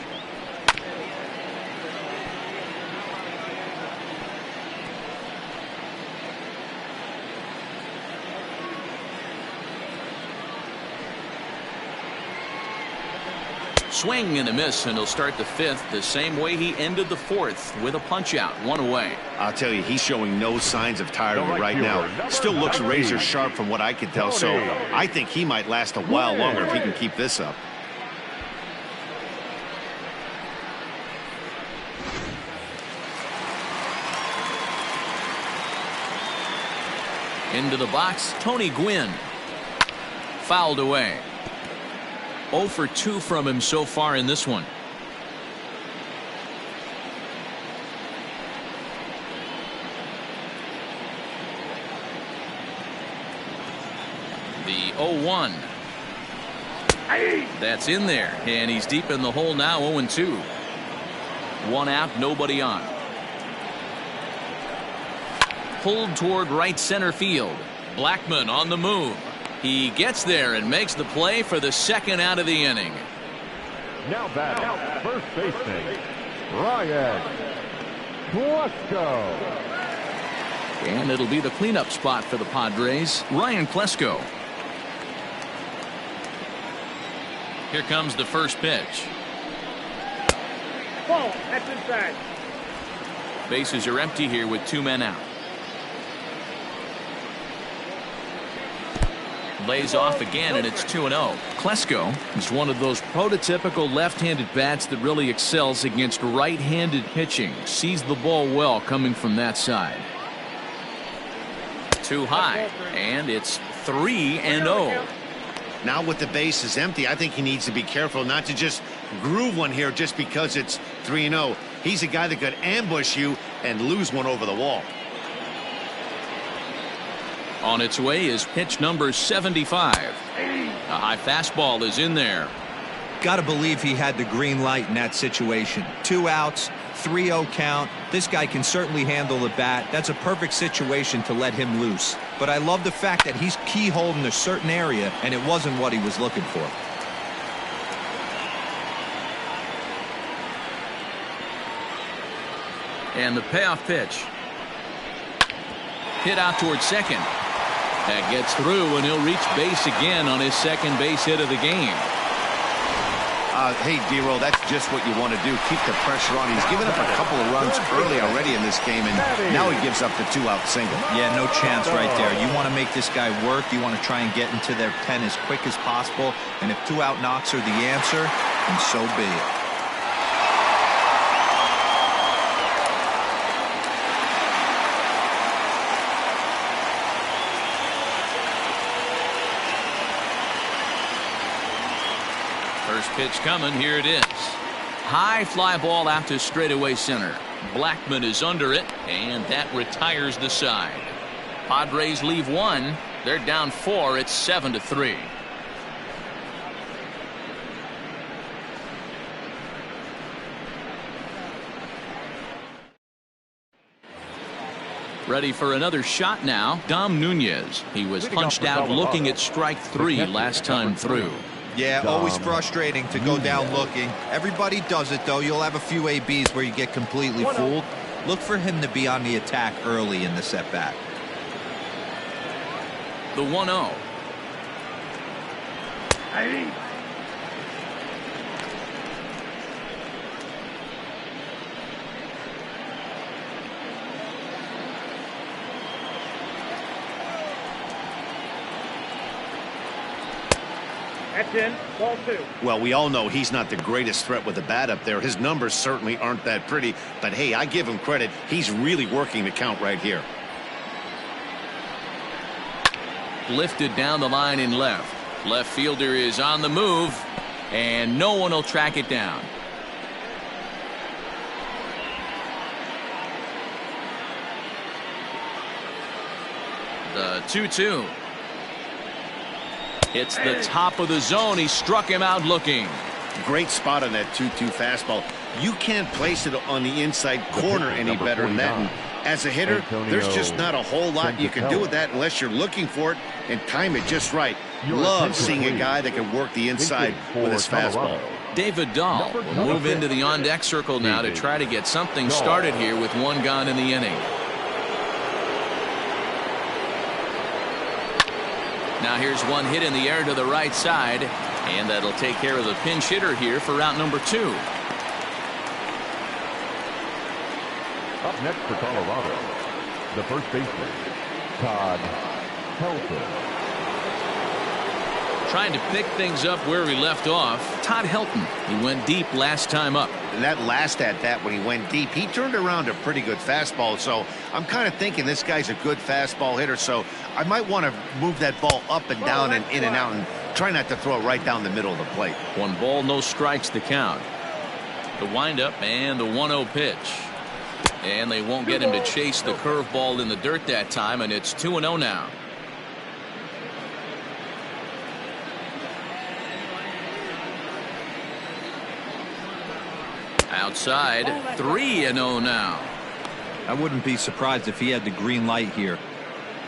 Swing and a miss, and he'll start the 5th the same way he ended the 4th with a punch out, 1 away.
I'll tell you, he's showing no signs of tiring right now. Still looks razor sharp from what I can tell, so I think he might last a while longer if he can keep this up.
Into the box, Tony Gwynn. Fouled away. 0 for 2 from him so far in this one. The 0-1. That's in there, and he's deep in the hole now, 0-2. 1 out, nobody on. Pulled toward right center field. Blackmon on the move. He gets there and makes the play for the 2nd out of the inning.
Now batting, first baseman, Ryan Blasco.
And it'll be the cleanup spot for the Padres, Ryan Klesko. Here comes the first pitch.
Ball, that's inside.
Bases are empty here with 2 men out. Lays off again, and it's 2-0. Klesko is one of those prototypical left-handed bats that really excels against right-handed pitching. Sees the ball well coming from that side. Too high, and it's 3-0.
Now with the bases empty, I think he needs to be careful not to just groove one here just because it's 3-0. He's a guy that could ambush you and lose one over the wall.
On its way is pitch number 75. A high fastball is in there.
Got to believe he had the green light in that situation. 2 outs, 3-0 count. This guy can certainly handle the bat. That's a perfect situation to let him loose. But I love the fact that he's keyholed in a certain area, and it wasn't what he was looking for.
And the payoff pitch. Hit out towards second. That gets through, and he'll reach base again on his second base hit of the game.
Hey, D-Roll, that's just what you want to do. Keep the pressure on. He's given up a couple of runs early already in this game, and now he gives up the 2-out single.
Yeah, no chance right there. You want to make this guy work. You want to try and get into their pen as quick as possible. And if 2-out knocks are the answer, then so be it.
First pitch coming. Here it is. High fly ball out to straightaway center. Blackman is under it, and that retires the side. Padres leave 1. They're down 4. It's 7-3. Ready for another shot now. Dom Nunez. He was punched out looking at strike 3 last time through.
Yeah, always frustrating to go down looking. Everybody does it, though. You'll have a few ABs where you get completely fooled. Look for him to be on the attack early in the set-bat.
The 1-0.
That's in. Ball 2.
Well, we all know he's not the greatest threat with the bat up there. His numbers certainly aren't that pretty. But, hey, I give him credit. He's really working the count right here.
Lifted down the line in left. Left fielder is on the move, and no one will track it down. The 2-2. It's the top of the zone. He struck him out looking.
Great spot on that 2-2 fastball. You can't place it on the inside corner any better than that. And as a hitter, there's just not a whole lot you can do with that unless you're looking for it and time it just right. Love seeing a guy that can work the inside with his fastball.
David Dahl will move into the on-deck circle now to try to get something started here with 1 gone in the inning. Now here's one hit in the air to the right side, and that'll take care of the pinch hitter here for route number 2.
Up next for Colorado, the first baseman, Todd Helton.
Trying to pick things up where he left off. Todd Helton. He went deep last time up.
And that last at-bat when he went deep, he turned around a pretty good fastball. So I'm kind of thinking this guy's a good fastball hitter. So I might want to move that ball up and down and in and out and try not to throw it right down the middle of the plate.
1 ball, no strikes to count. The windup and the 1-0 pitch. And they won't get him to chase the curveball in the dirt that time, and it's 2-0 now. Outside, 3-0 now.
I wouldn't be surprised if he had the green light here.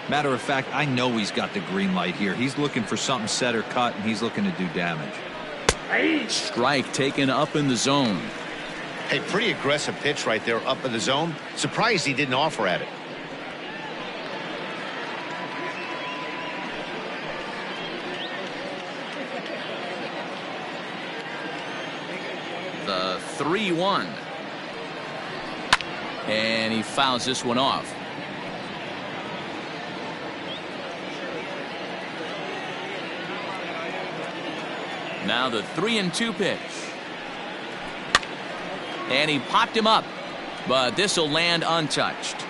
Matter of fact, I know he's got the green light here. He's looking for something set or cut, and he's looking to do damage.
Strike taken up in the zone.
Hey, pretty aggressive pitch right there up in the zone. Surprised he didn't offer at it.
3-1. And he fouls this one off. Now the 3-2 pitch. And he popped him up, but this will land untouched.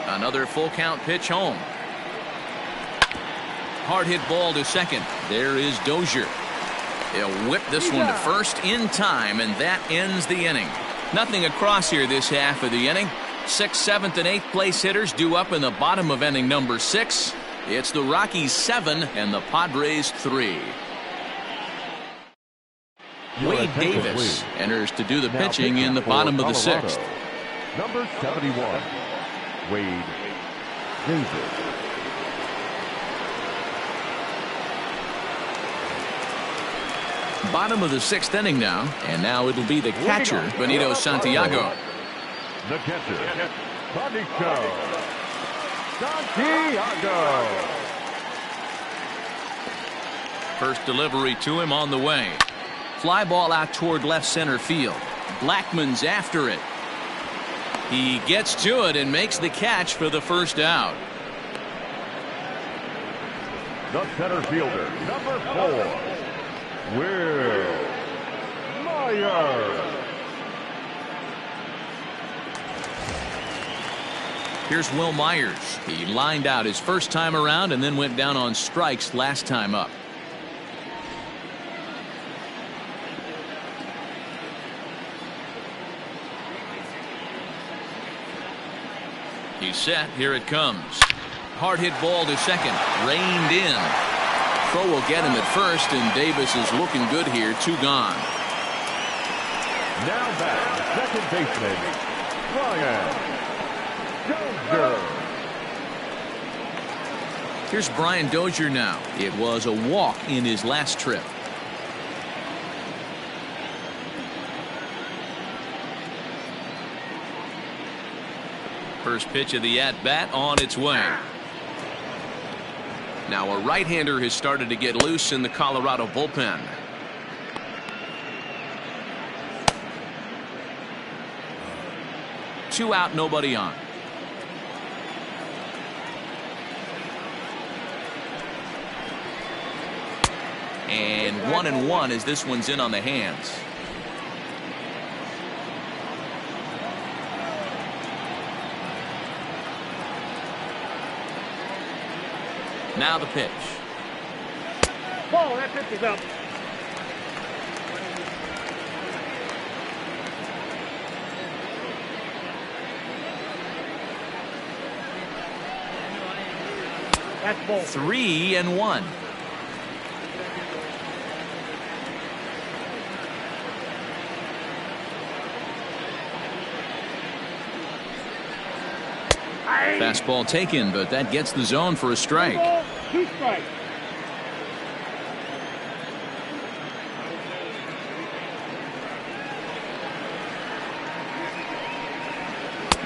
Another full count pitch home. Hard hit ball to second. There is Dozier. He'll whip this one to first in time, and that ends the inning. Nothing across here this half of the inning. 6th, 7th, and 8th place hitters due up in the bottom of inning number 6. It's the Rockies 7 and the Padres 3. Wade Davis enters to do the pitching in the bottom of the 6th.
Number 71, Wade Davis.
Bottom of the 6th inning now, and now it'll be the catcher, Benito Santiago.
The catcher, Benito Santiago.
First delivery to him on the way. Fly ball out toward left center field. Blackmon's after it. He gets to it and makes the catch for the first out.
The center fielder, number 4, Will Myers.
Here's Will Myers. He lined out his first time around and then went down on strikes last time up. He's set. Here it comes. Hard hit ball to second. Reined in. Throw will get him at first, and Davis is looking good here. 2 gone.
Now back, second baseman, Brian Dozier.
Here's Brian Dozier now. It was a walk in his last trip. First pitch of the at-bat on its way. Now a right-hander has started to get loose in the Colorado bullpen. Two out, nobody on. And 1-1 as this one's in on the hands. Now the pitch.
Ball, that pitch is up. That's ball.
3-1. Fastball taken, but that gets the zone for a strike.
2 strikes.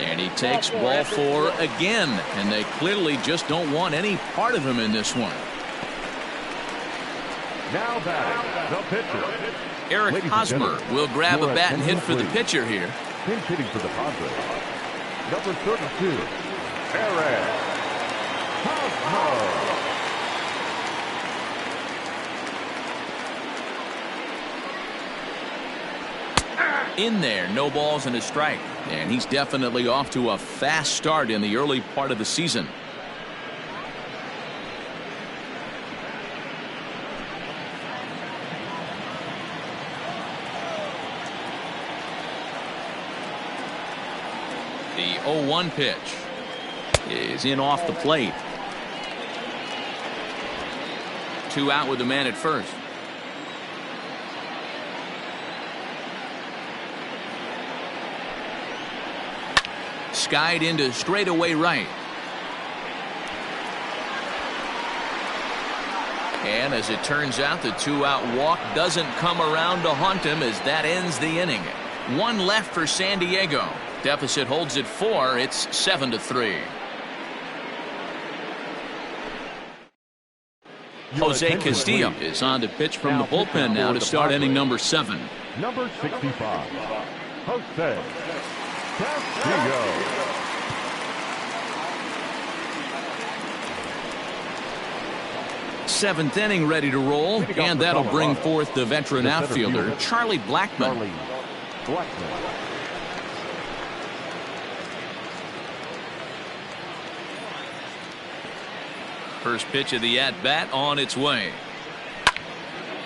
And he takes ball 4 again, and they clearly just don't want any part of him in this one.
Now back, the pitcher.
Eric Hosmer will grab a bat and hit for the pitcher here.
Pinch hitting for the Padres. Number 32, Eric Hosmer.
In there, no balls and a strike. And he's definitely off to a fast start in the early part of the season. The 0-1 pitch is in off the plate. 2 out with the man at first. Skied into straightaway right. And as it turns out, the 2-out walk doesn't come around to haunt him as that ends the inning. 1 left for San Diego. Deficit holds at 4. It's 7-3. Jose Castillo is on to pitch from the bullpen now to start inning number 7.
Number 65, Jose Castillo.
Seventh inning ready to roll, and that'll bring forth the veteran outfielder, Charlie Blackmon. First pitch of the at-bat on its way.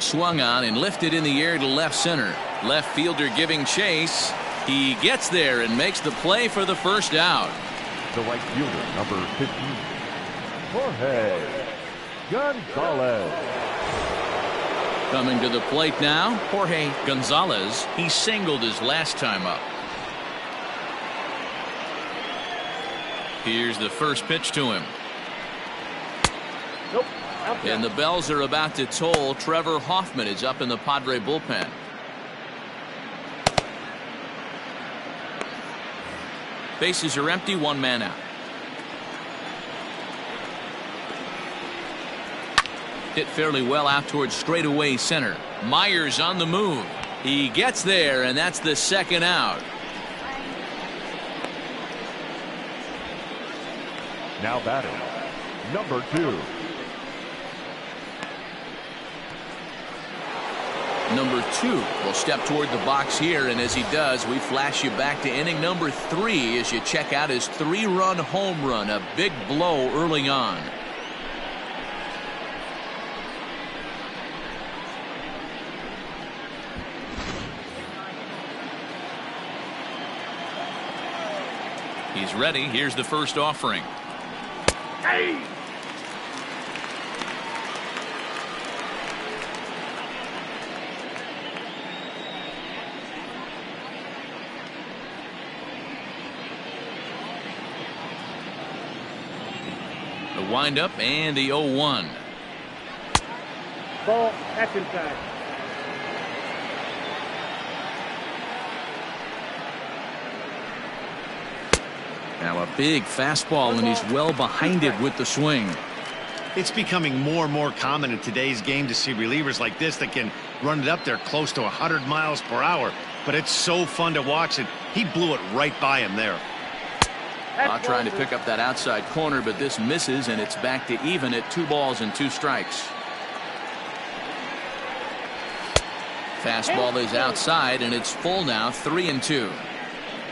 Swung on and lifted in the air to left center. Left fielder giving chase. He gets there and makes the play for the first out.
The right fielder, number 15, Jorge Gonzalez.
Coming to the plate now, Jorge Gonzalez. He singled his last time up. Here's the first pitch to him.
Nope.
And the bells are about to toll. Trevor Hoffman is up in the Padre bullpen. Bases are empty, one man out. Hit fairly well out towards straightaway center. Myers on the move. He gets there, and that's the second out.
Now batting, number 2.
Number 2 will step toward the box here, and as he does, we flash you back to inning number 3 as you check out his 3-run home run, a big blow early on. He's ready. Here's the first offering.
Hey!
The windup and the 0-1.
Ball, that's inside.
Now a big fastball, and he's well behind it with the swing.
It's becoming more and more common in today's game to see relievers like this that can run it up there close to 100 miles per hour. But it's so fun to watch it. He blew it right by him there.
Trying to pick up that outside corner, but this misses, and it's back to even at 2 balls and 2 strikes. Fastball is outside, and it's full now, 3-2.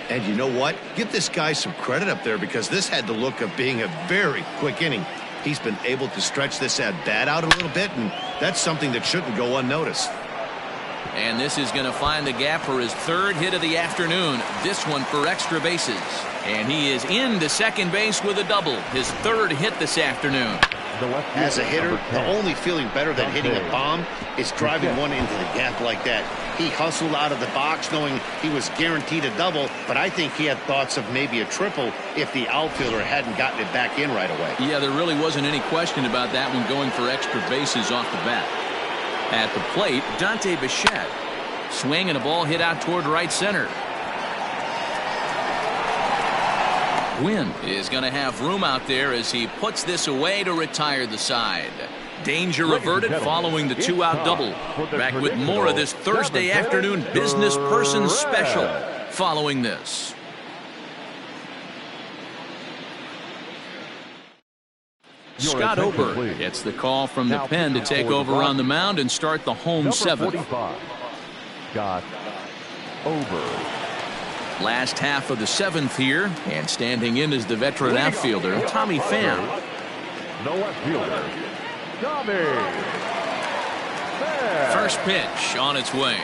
And you know what? Give this guy some credit up there, because this had the look of being a very quick inning. He's been able to stretch this at bat out a little bit, and that's something that shouldn't go unnoticed.
And this is going to find the gap for his 3rd hit of the afternoon. This one for extra bases. And he is into second base with a double. His 3rd hit this afternoon.
As a hitter, the only feeling better than hitting a bomb is driving one into the gap like that. He hustled out of the box knowing he was guaranteed a double, but I think he had thoughts of maybe a triple if the outfielder hadn't gotten it back in right away.
Yeah, there really wasn't any question about that one, going for extra bases off the bat. At the plate, Dante Bichette. Swing and a ball hit out toward right center. Gwynn is going to have room out there as he puts this away to retire the side. Danger averted following the 2-out double. Back with more of this Thursday afternoon business person special following this. Scott Ober gets the call from the pen to take over on the mound and start the home 7th.
Scott Ober.
Last half of the 7th here, and standing in is the veteran outfielder, Tommy Pham.
No left fielder, Tommy Pham.
First pitch on its way.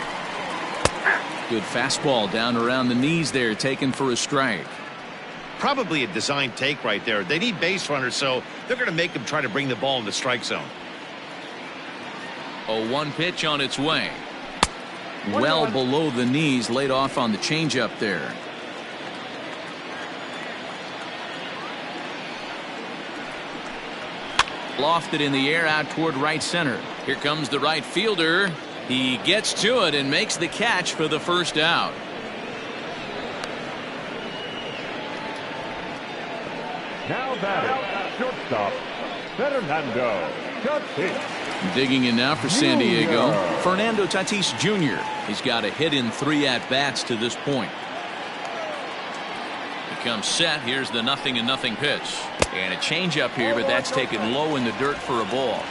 Good fastball down around the knees there, taken for a strike.
Probably a design take right there. They need base runners, so they're going to make him try to bring the ball in the strike zone.
0-1 pitch on its way. Well below the knees, laid off on the changeup there. Lofted in the air out toward right center. Here comes the right fielder. He gets to it and makes the catch for the first out.
Now batting, shortstop, Fernando
Digging in now for San Diego, Fernando Tatis Jr. He's got a hit in 3 at-bats to this point. He comes set. Here's the 0-0 pitch. And a changeup here, but that's taken low in the dirt for a ball.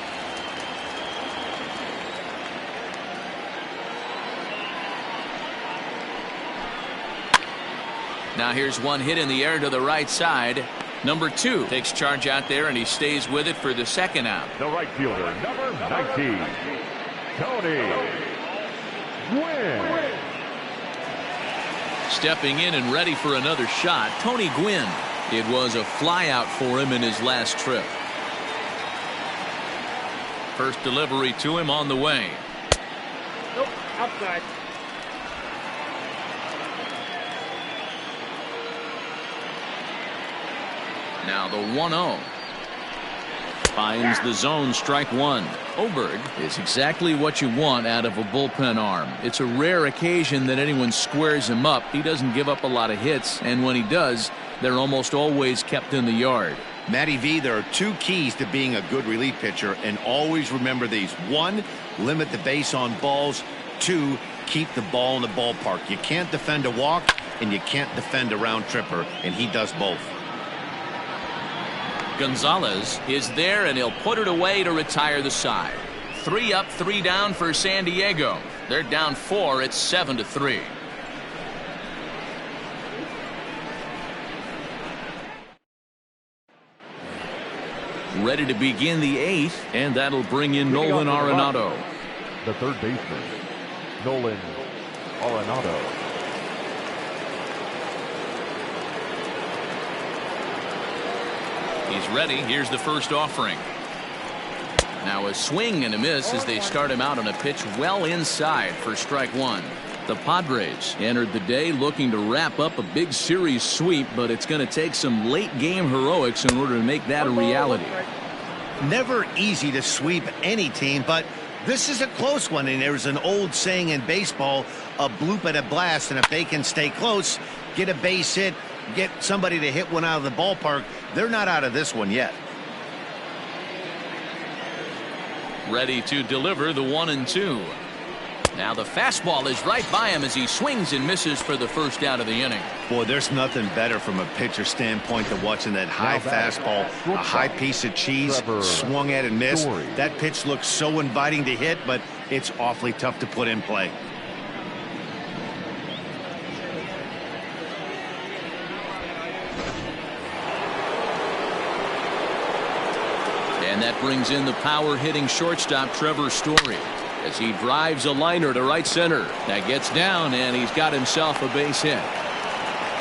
Now here's one hit in the air to the right side. Number 2 takes charge out there, and he stays with it for the second out.
The right fielder, number 19, Tony Gwynn.
Stepping in and ready for another shot, Tony Gwynn. It was a flyout for him in his last trip. First delivery to him on the way.
Nope, outside.
Now the 1-0. Finds the zone, strike one. Oberg is exactly what you want out of a bullpen arm. It's a rare occasion that anyone squares him up. He doesn't give up a lot of hits, and when he does, they're almost always kept in the yard.
Matty V, there are 2 keys to being a good relief pitcher, and always remember these. 1, limit the base on balls. 2, keep the ball in the ballpark. You can't defend a walk, and you can't defend a round tripper, and he does both.
Gonzalez is there, and he'll put it away to retire the side. 3 up, 3 down for San Diego. They're down 4. It's 7-3. Ready to begin the 8th, and that'll bring in Nolan Arenado.
The third baseman, Nolan Arenado.
He's ready. Here's the first offering. Now a swing and a miss as they start him out on a pitch well inside for strike one. The Padres entered the day looking to wrap up a big series sweep, but it's going to take some late game heroics in order to make that a reality.
Never easy to sweep any team, but this is a close one, and there's an old saying in baseball, a bloop at a blast, and if they can stay close, get a base hit, get somebody to hit one out of the ballpark, they're not out of this one yet.
Ready to deliver the 1-2. Now the fastball is right by him as he swings and misses for the first out of the inning.
Boy, there's nothing better from a pitcher standpoint than watching that high fastball, a high piece of cheese, swung at and missed. That pitch looks so inviting to hit, but it's awfully tough to put in play.
And that brings in the power-hitting shortstop Trevor Story as he drives a liner to right center. That gets down, and he's got himself a base hit.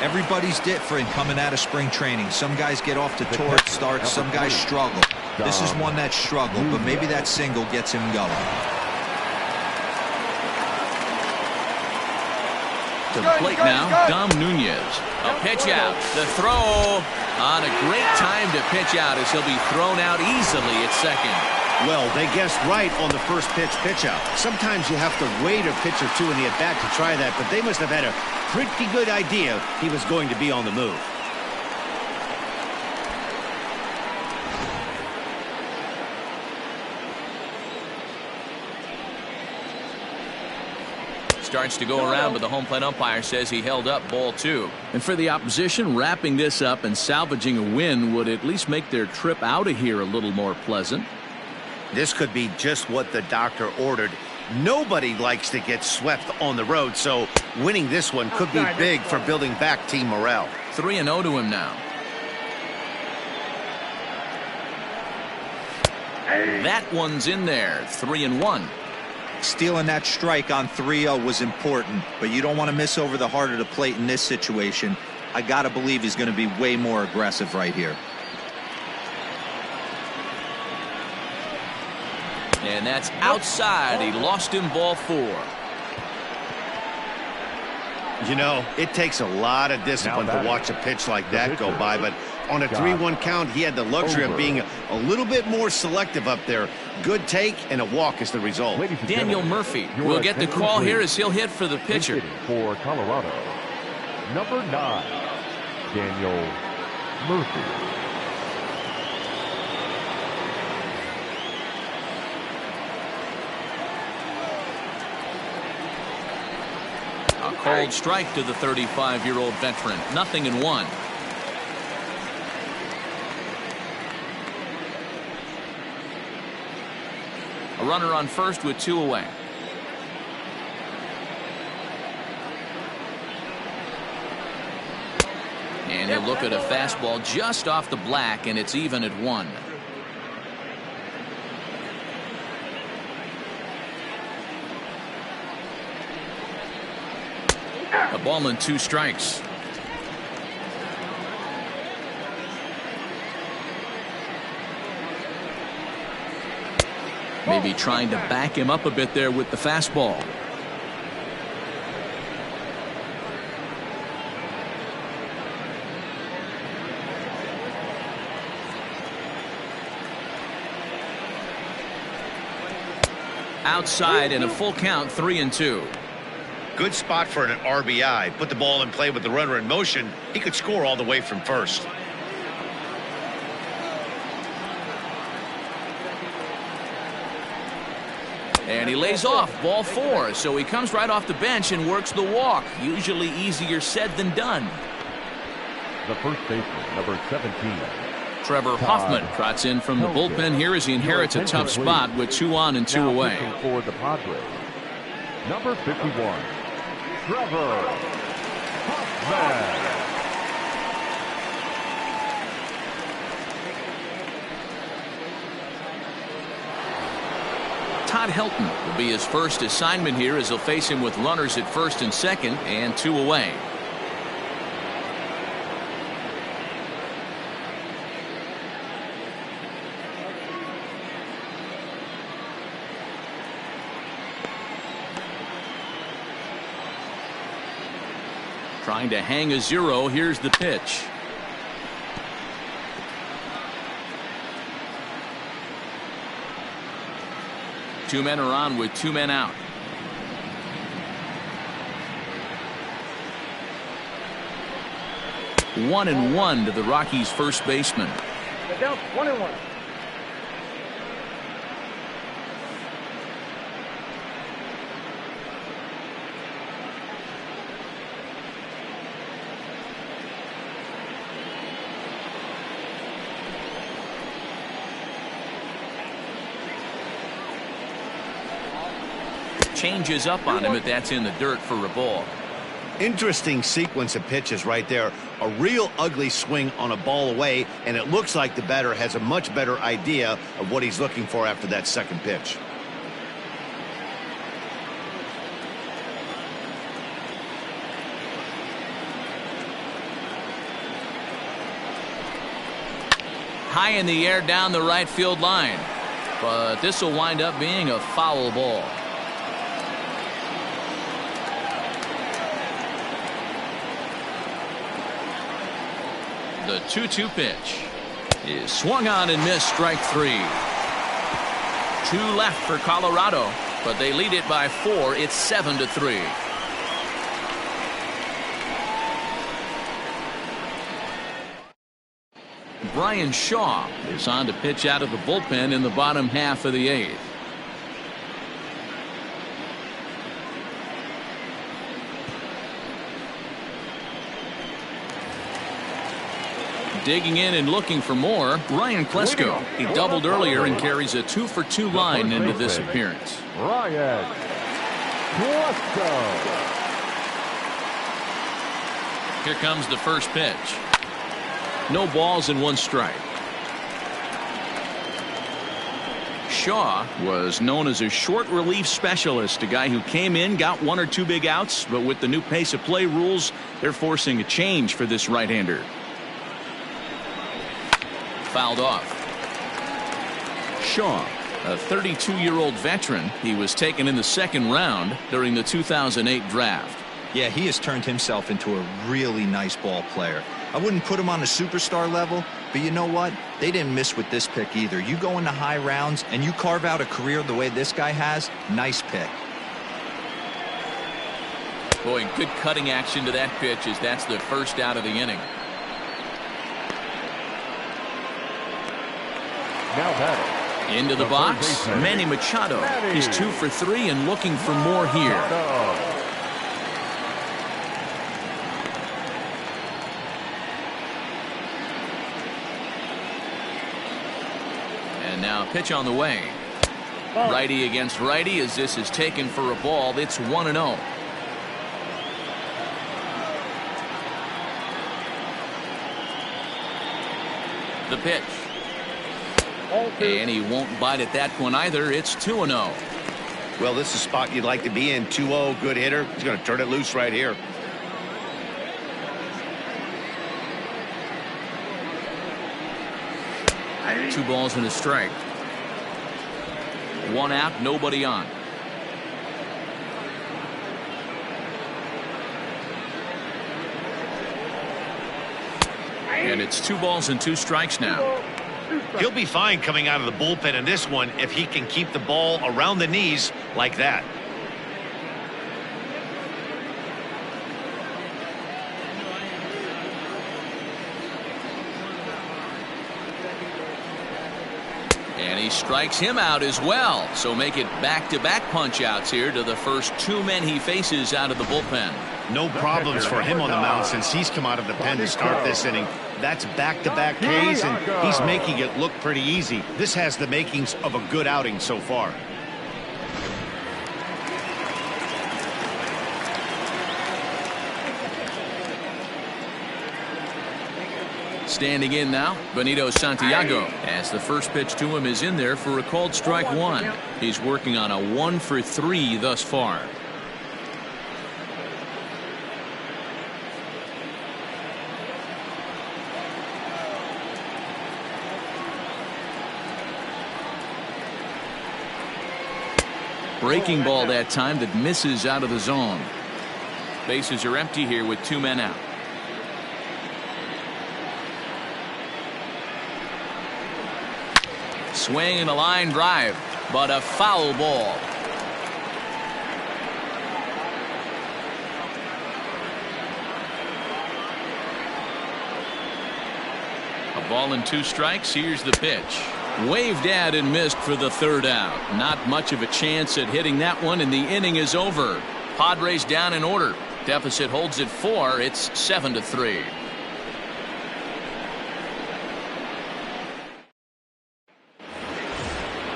Everybody's different coming out of spring training. Some guys get off to torrid starts, some guys struggle. This is one that struggled, but maybe that single gets him going.
To the plate now, Dom Nunez. A pitch out. The throw on a great time to pitch out as he'll be thrown out easily at second.
Well, they guessed right on the first pitch out. Sometimes you have to wait a pitch or two in the at-bat to try that, but they must have had a pretty good idea he was going to be on the move.
Starts to go around, but the home plate umpire says he held up ball 2. And for the opposition, wrapping this up and salvaging a win would at least make their trip out of here a little more pleasant.
This could be just what the doctor ordered. Nobody likes to get swept on the road, so winning this one could be big for building back team morale.
3-0 to him now. That one's in there. 3-1.
Stealing that strike on 3-0 was important, but you don't want to miss over the heart of the plate in this situation. I got to believe he's going to be way more aggressive right here.
And that's outside. He lost him ball 4.
You know, it takes a lot of discipline to watch a pitch like that go by, but on a 3-1 count, he had the luxury of being a little bit more selective up there. Good take and a walk is the result.
Daniel Murphy will get the call here as he'll hit for the pitcher.
For Colorado, number 9, Daniel Murphy.
Called strike to the 35-year-old veteran. 0-1. A runner on first with 2 away. And he'll look at a fastball just off the black, and it's even at 1. A ball and 2 strikes. Maybe trying to back him up a bit there with the fastball. Outside and a full count, 3-2.
Good spot for an RBI. Put the ball in play with the runner in motion. He could score all the way from first.
And he lays off, ball 4. So he comes right off the bench and works the walk. Usually easier said than done.
The first baseman, number 17.
Trevor Hoffman trots in from the bullpen here as he inherits a tough spot with 2 on and 2 away.
For the Padres, number 51, Trevor Hoffman.
Todd Helton will be his first assignment here as he'll face him with runners at first and second and 2 away. Trying to hang a 0. Here's the pitch. Two men are on with 2 men out. One and 1 to the Rockies' first baseman.
Get down, 1-1.
Changes up on him, but that's in the dirt for a ball.
Interesting sequence of pitches right there. A real ugly swing on a ball away, and it looks like the batter has a much better idea of what he's looking for after that second pitch.
High in the air down the right field line, but this will wind up being a foul ball. The 2-2 pitch is swung on and missed, strike 3. 2 left for Colorado, but they lead it by 4. It's 7-3. Brian Shaw is on to pitch out of the bullpen in the bottom half of the 8th. Digging in and looking for more, Ryan Klesko. He doubled earlier and carries a 2-for-2 line into this appearance.
Ryan Klesko.
Here comes the first pitch. No balls and 1 strike. Shaw was known as a short relief specialist, a guy who came in, got 1 or 2 big outs, but with the new pace of play rules, they're forcing a change for this right-hander. Fouled off. Shaw, a 32-year-old veteran. He was taken in the 2nd round during the 2008 draft.
Yeah, he has turned himself into a really nice ball player. I wouldn't put him on a superstar level, but you know what? They didn't miss with this pick either. You go into high rounds and you carve out a career the way this guy has, nice pick.
Boy, good cutting action to that pitch as that's the first out of the inning.
Now batting.
Into the box, Manny Machado. He's 2 for 3 and looking for more here. And now pitch on the way. Righty against righty as this is taken for a ball. It's 1-0. The pitch. And he won't bite at that one either. It's 2-0.
Well, this is a spot you'd like to be in. 2-0, good hitter. He's going to turn it loose right here.
Two balls and a strike. One out, nobody on. And it's 2 balls and 2 strikes now.
He'll be fine coming out of the bullpen in this one if he can keep the ball around the knees like that.
And he strikes him out as well. So make it back-to-back punch-outs here to the first 2 men he faces out of the bullpen.
No problems for him on the mound since he's come out of the pen to start this inning. That's back-to-back Ks, and he's making it look pretty easy. This has the makings of a good outing so far.
Standing in now, Benito Santiago, as the first pitch to him is in there for a called strike 1. He's working on a 1-for-3 thus far. Breaking ball that time that misses out of the zone. Bases are empty here with 2 men out. Swing and a line drive, but a foul ball. A ball and 2 strikes. Here's the pitch. Waved at and missed for the 3rd out. Not much of a chance at hitting that one, and the inning is over. Padres down in order. Deficit holds at 4. It's 7-3.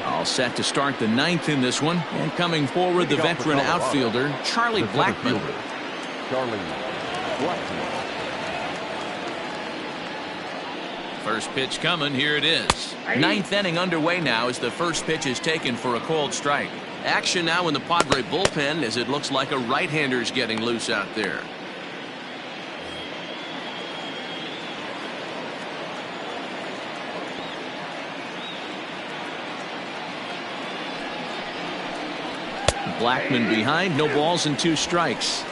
All set to start the 9th in this one. And coming forward, the veteran outfielder, Charlie Blackmon.
Charlie Blackmon.
First pitch coming. Here it is. 9th inning underway now as the first pitch is taken for a called strike. Action now in the Padre bullpen as it looks like a right-hander's getting loose out there. Blackmon behind, no balls and 2 strikes.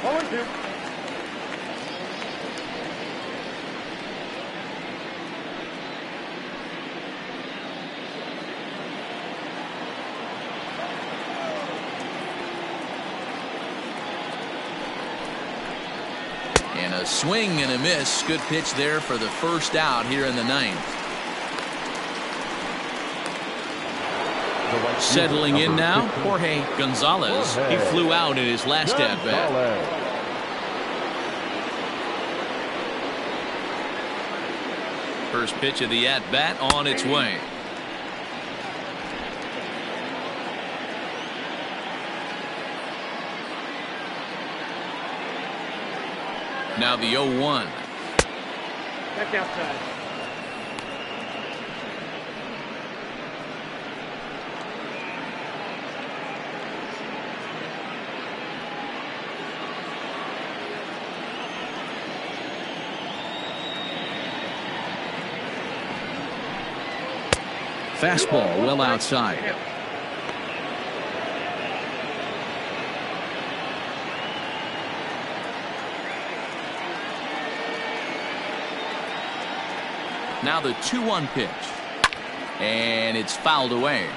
0-2.
And a swing and a miss. Good pitch there for the first out here in the 9th. Settling in now, Jorge Gonzalez. He flew out in his last at-bat. First pitch of the at-bat on its way. Now the 0-1.
Back outside.
Fastball well outside. Now the 2-1 pitch. And it's fouled away.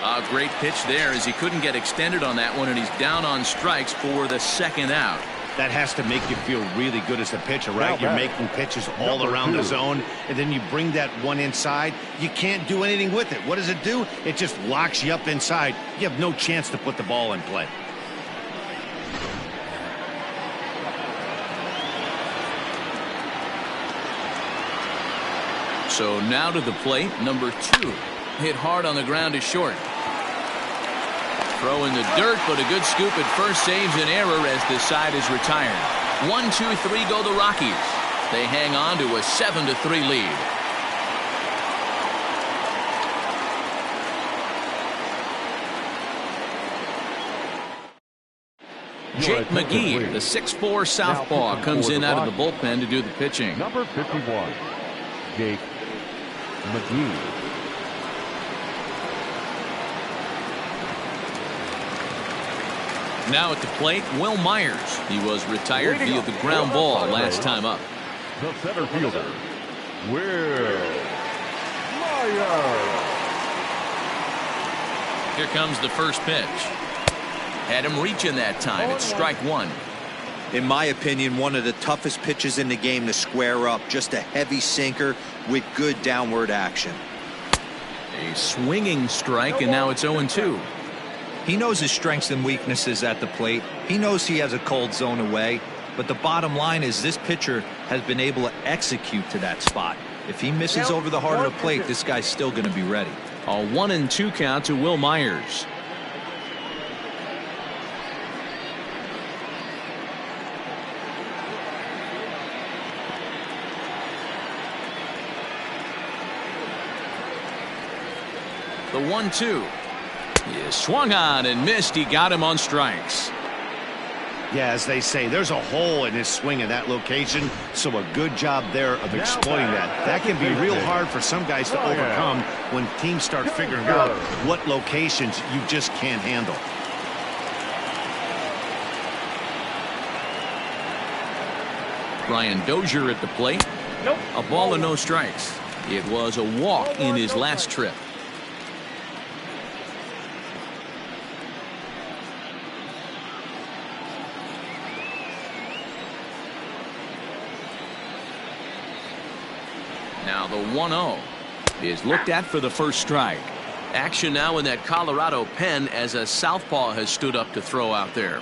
A great pitch there as he couldn't get extended on that one, and he's down on strikes for the 2nd out.
That has to make you feel really good as a pitcher, right? You're making pitches all around the zone, and then you bring that one inside. You can't do anything with it. What does it do? It just locks you up inside. You have no chance to put the ball in play.
So now to the plate, number 2. Hit hard on the ground is short. Throw in the dirt, but a good scoop at first saves an error as this side is retired. 1-2-3 go the Rockies. They hang on to a 7-3 lead. Jake McGee, the 6'4 southpaw, comes in out of the bullpen to do the pitching.
Number 51, Jake McGee.
Now at the plate, Will Myers. He was retired via the ground ball last time up.
The center fielder, Will Myers.
Here comes the first pitch. Had him reaching that time. It's strike 1.
In my opinion, one of the toughest pitches in the game to square up. Just a heavy sinker with good downward action.
A swinging strike, and now it's 0-2.
He knows his strengths and weaknesses at the plate. He knows he has a cold zone away. But the bottom line is this pitcher has been able to execute to that spot. If he misses over the heart of the plate, this guy's still going to be ready.
A 1-2 count to Will Myers. The 1-2 is swung on and missed. He got him on strikes.
Yeah, as they say, there's a hole in his swing in that location, so a good job there of exploiting that. That can be real hard for some guys to overcome when teams start figuring out what locations you just can't handle.
Brian Dozier at the plate. A ball and no strikes. It was a walk in his last trip. Now the 1-0 is looked at for the first strike. Action now in that Colorado pen as a southpaw has stood up to throw out there.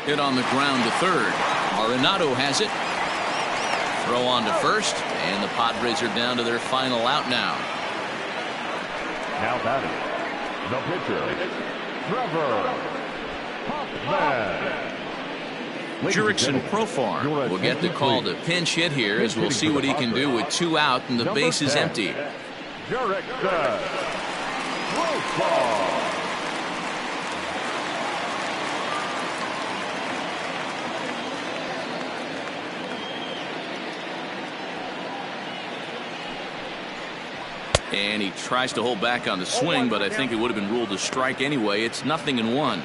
Hit on the ground to third. Arenado has it. Throw on to first, and the Padres are down to their final out now.
Now batting, the pitcher, Trevor Hoffman.
Jurickson Profar will get the call to pinch hit here, as we'll see what he can do with 2 out and the base is empty.
Jurickson Profar.
And he tries to hold back on the swing, but I think it would have been ruled a strike anyway. It's 0-1.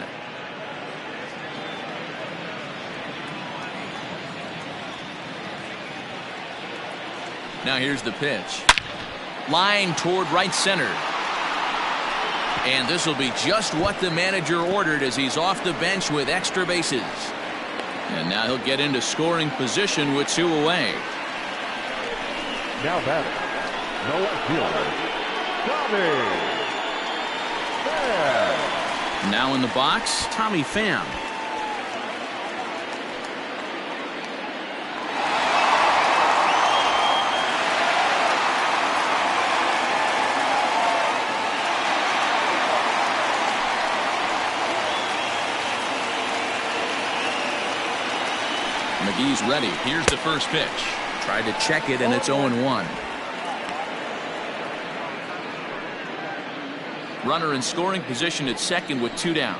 Now here's the pitch. Line toward right center. And this will be just what the manager ordered as he's off the bench with extra bases. And now he'll get into scoring position with 2 away.
Now batting, the left fielder, Tommy Pham.
Now in the box, Tommy Pham. McGee's ready. Here's the first pitch. Tried to check it, and it's 0-1. Runner in scoring position at second with 2 down.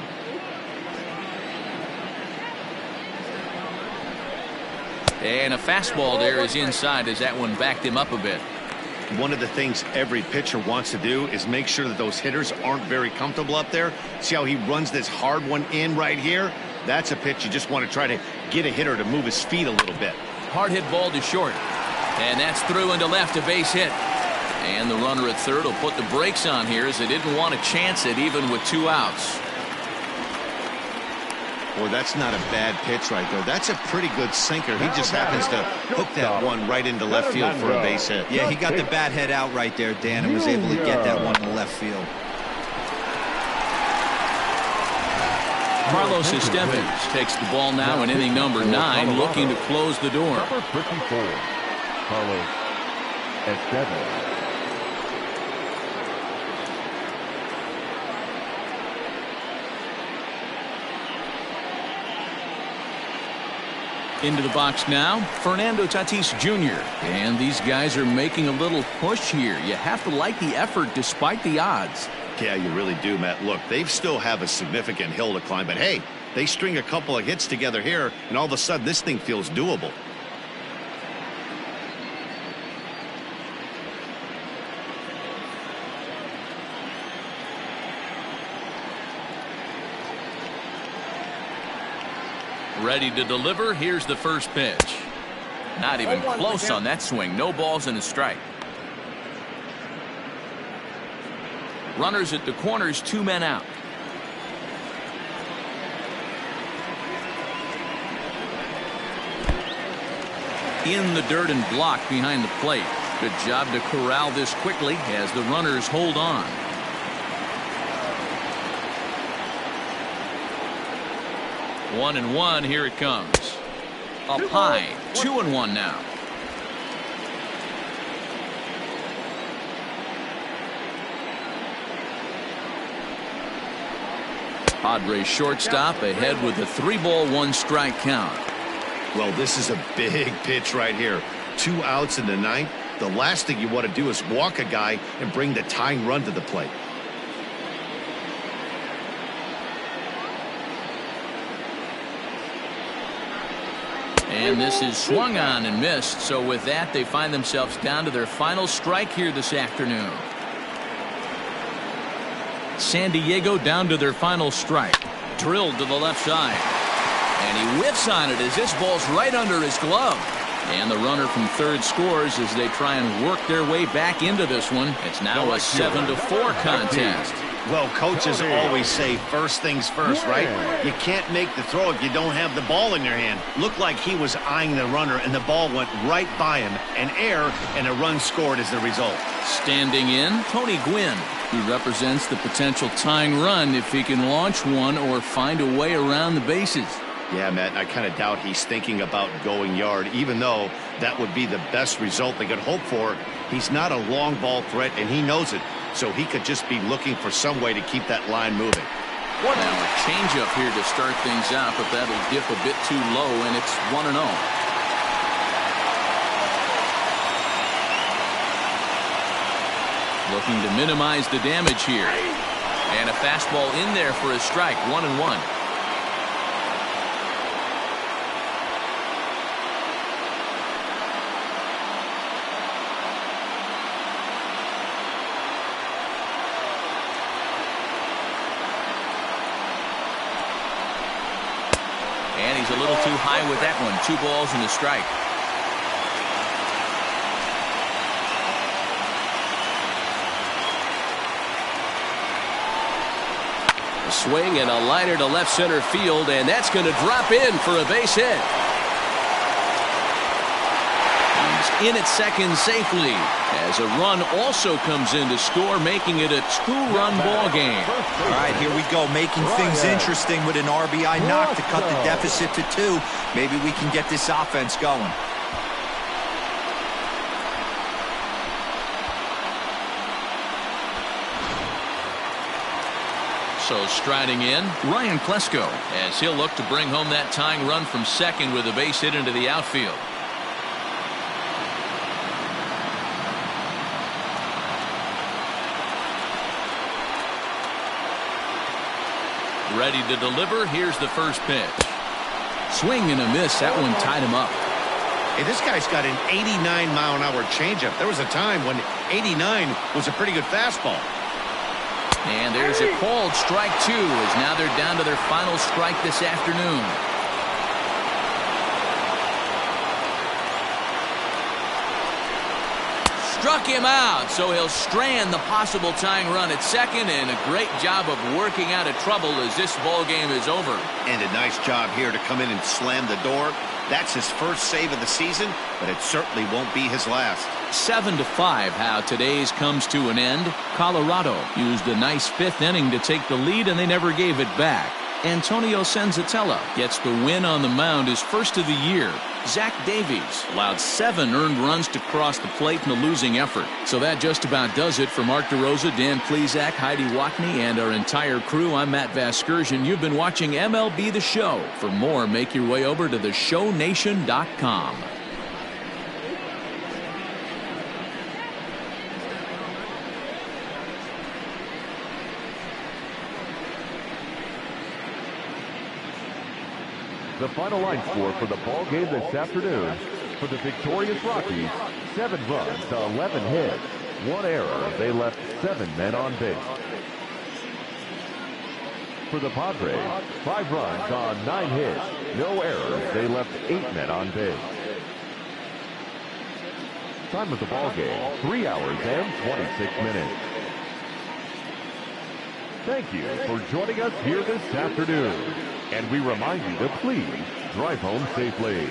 And a fastball there is inside as that one backed him up a bit.
One of the things every pitcher wants to do is make sure that those hitters aren't very comfortable up there. See how he runs this hard one in right here? That's a pitch you just want to try to get a hitter to move his feet a little bit.
Hard hit ball to short. And that's through into left, a base hit. And the runner at third will put the brakes on here as they didn't want to chance it even with 2 outs.
Well, that's not a bad pitch right there. That's a pretty good sinker. He just happens to hook that one right into left field for a base hit.
Yeah, he got the bat head out right there, Dan, and was able to get that one to left field.
Carlos Estevez takes the ball now in inning number 9, looking to close the door.
Number 54, Carlos Estevez.
Into the box now, Fernando Tatis Jr. And these guys are making a little push here. You have to like the effort despite the odds.
Yeah, you really do, Matt. Look, they still have a significant hill to climb, but hey, they string a couple of hits together here, and all of a sudden this thing feels doable.
Ready to deliver. Here's the first pitch. Not even close on that swing. No balls and a strike. Runners at the corners, 2 men out. In the dirt and blocked behind the plate. Good job to corral this quickly as the runners hold on. One and one, here it comes. Up high, 2-1 now. Padres shortstop ahead with a 3-ball, 1-strike count.
Well, this is a big pitch right here. 2 outs in the 9th. The last thing you want to do is walk a guy and bring the tying run to the plate.
And this is swung on and missed. So with that, they find themselves down to their final strike here this afternoon. San Diego down to their final strike. Drilled to the left side. And he whiffs on it as this ball's right under his glove. And the runner from third scores as they try and work their way back into this one. It's now a 7-4 contest.
Well, coaches always say first things first, right? You can't make the throw if you don't have the ball in your hand. Looked like he was eyeing the runner, and the ball went right by him. An error, and a run scored as the result.
Standing in, Tony Gwynn. He represents the potential tying run if he can launch one or find a way around the bases.
Yeah, Matt, I kind of doubt he's thinking about going yard, even though that would be the best result they could hope for. He's not a long ball threat, and he knows it. So he could just be looking for some way to keep that line moving.
Now a changeup here to start things out, but that'll dip a bit too low, and it's 1-0. Looking to minimize the damage here. And a fastball in there for a strike, 1-1. A little too high with that one. 2 balls and a strike. A swing and a liner to left center field, and that's going to drop in for a base hit. He's in at second safely as a run also comes in to score, making it a 2-run ball game.
All right, here we go, making things interesting with an RBI knock to cut the deficit to 2. Maybe we can get this offense going.
So striding in, Ryan Klesko, as he'll look to bring home that tying run from second with a base hit into the outfield. Ready to deliver. Here's the first pitch. Swing and a miss. That one tied him up.
Hey, this guy's got an 89-mile-an-hour changeup. There was a time when 89 was a pretty good fastball.
And there's a called strike 2 as now they're down to their final strike this afternoon. struck him out, so he'll strand the possible tying run at second, and a great job of working out of trouble as this ball game is over.
And a nice job here to come in and slam the door. That's his first save of the season, but it certainly won't be his last.
7-5 how today's comes to an end. Colorado used a nice fifth inning to take the lead, and they never gave it back. Antonio Senzatella gets the win on the mound, his first of the year. Zach Davies allowed 7 earned runs to cross the plate in the losing effort. So that just about does it for Mark DeRosa, Dan Plesac, Heidi Watney, and our entire crew. I'm Matt Vasgersian. You've been watching MLB The Show. For more, make your way over to theshownation.com.
The final line score for the ball game this afternoon: for the victorious Rockies, 7 runs to 11 hits, 1 error. They left 7 men on base. For the Padres, 5 runs on 9 hits, no errors. They left 8 men on base. Time of the ball game: 3 hours and 26 minutes. Thank you for joining us here this afternoon. And we remind you to please drive home safely.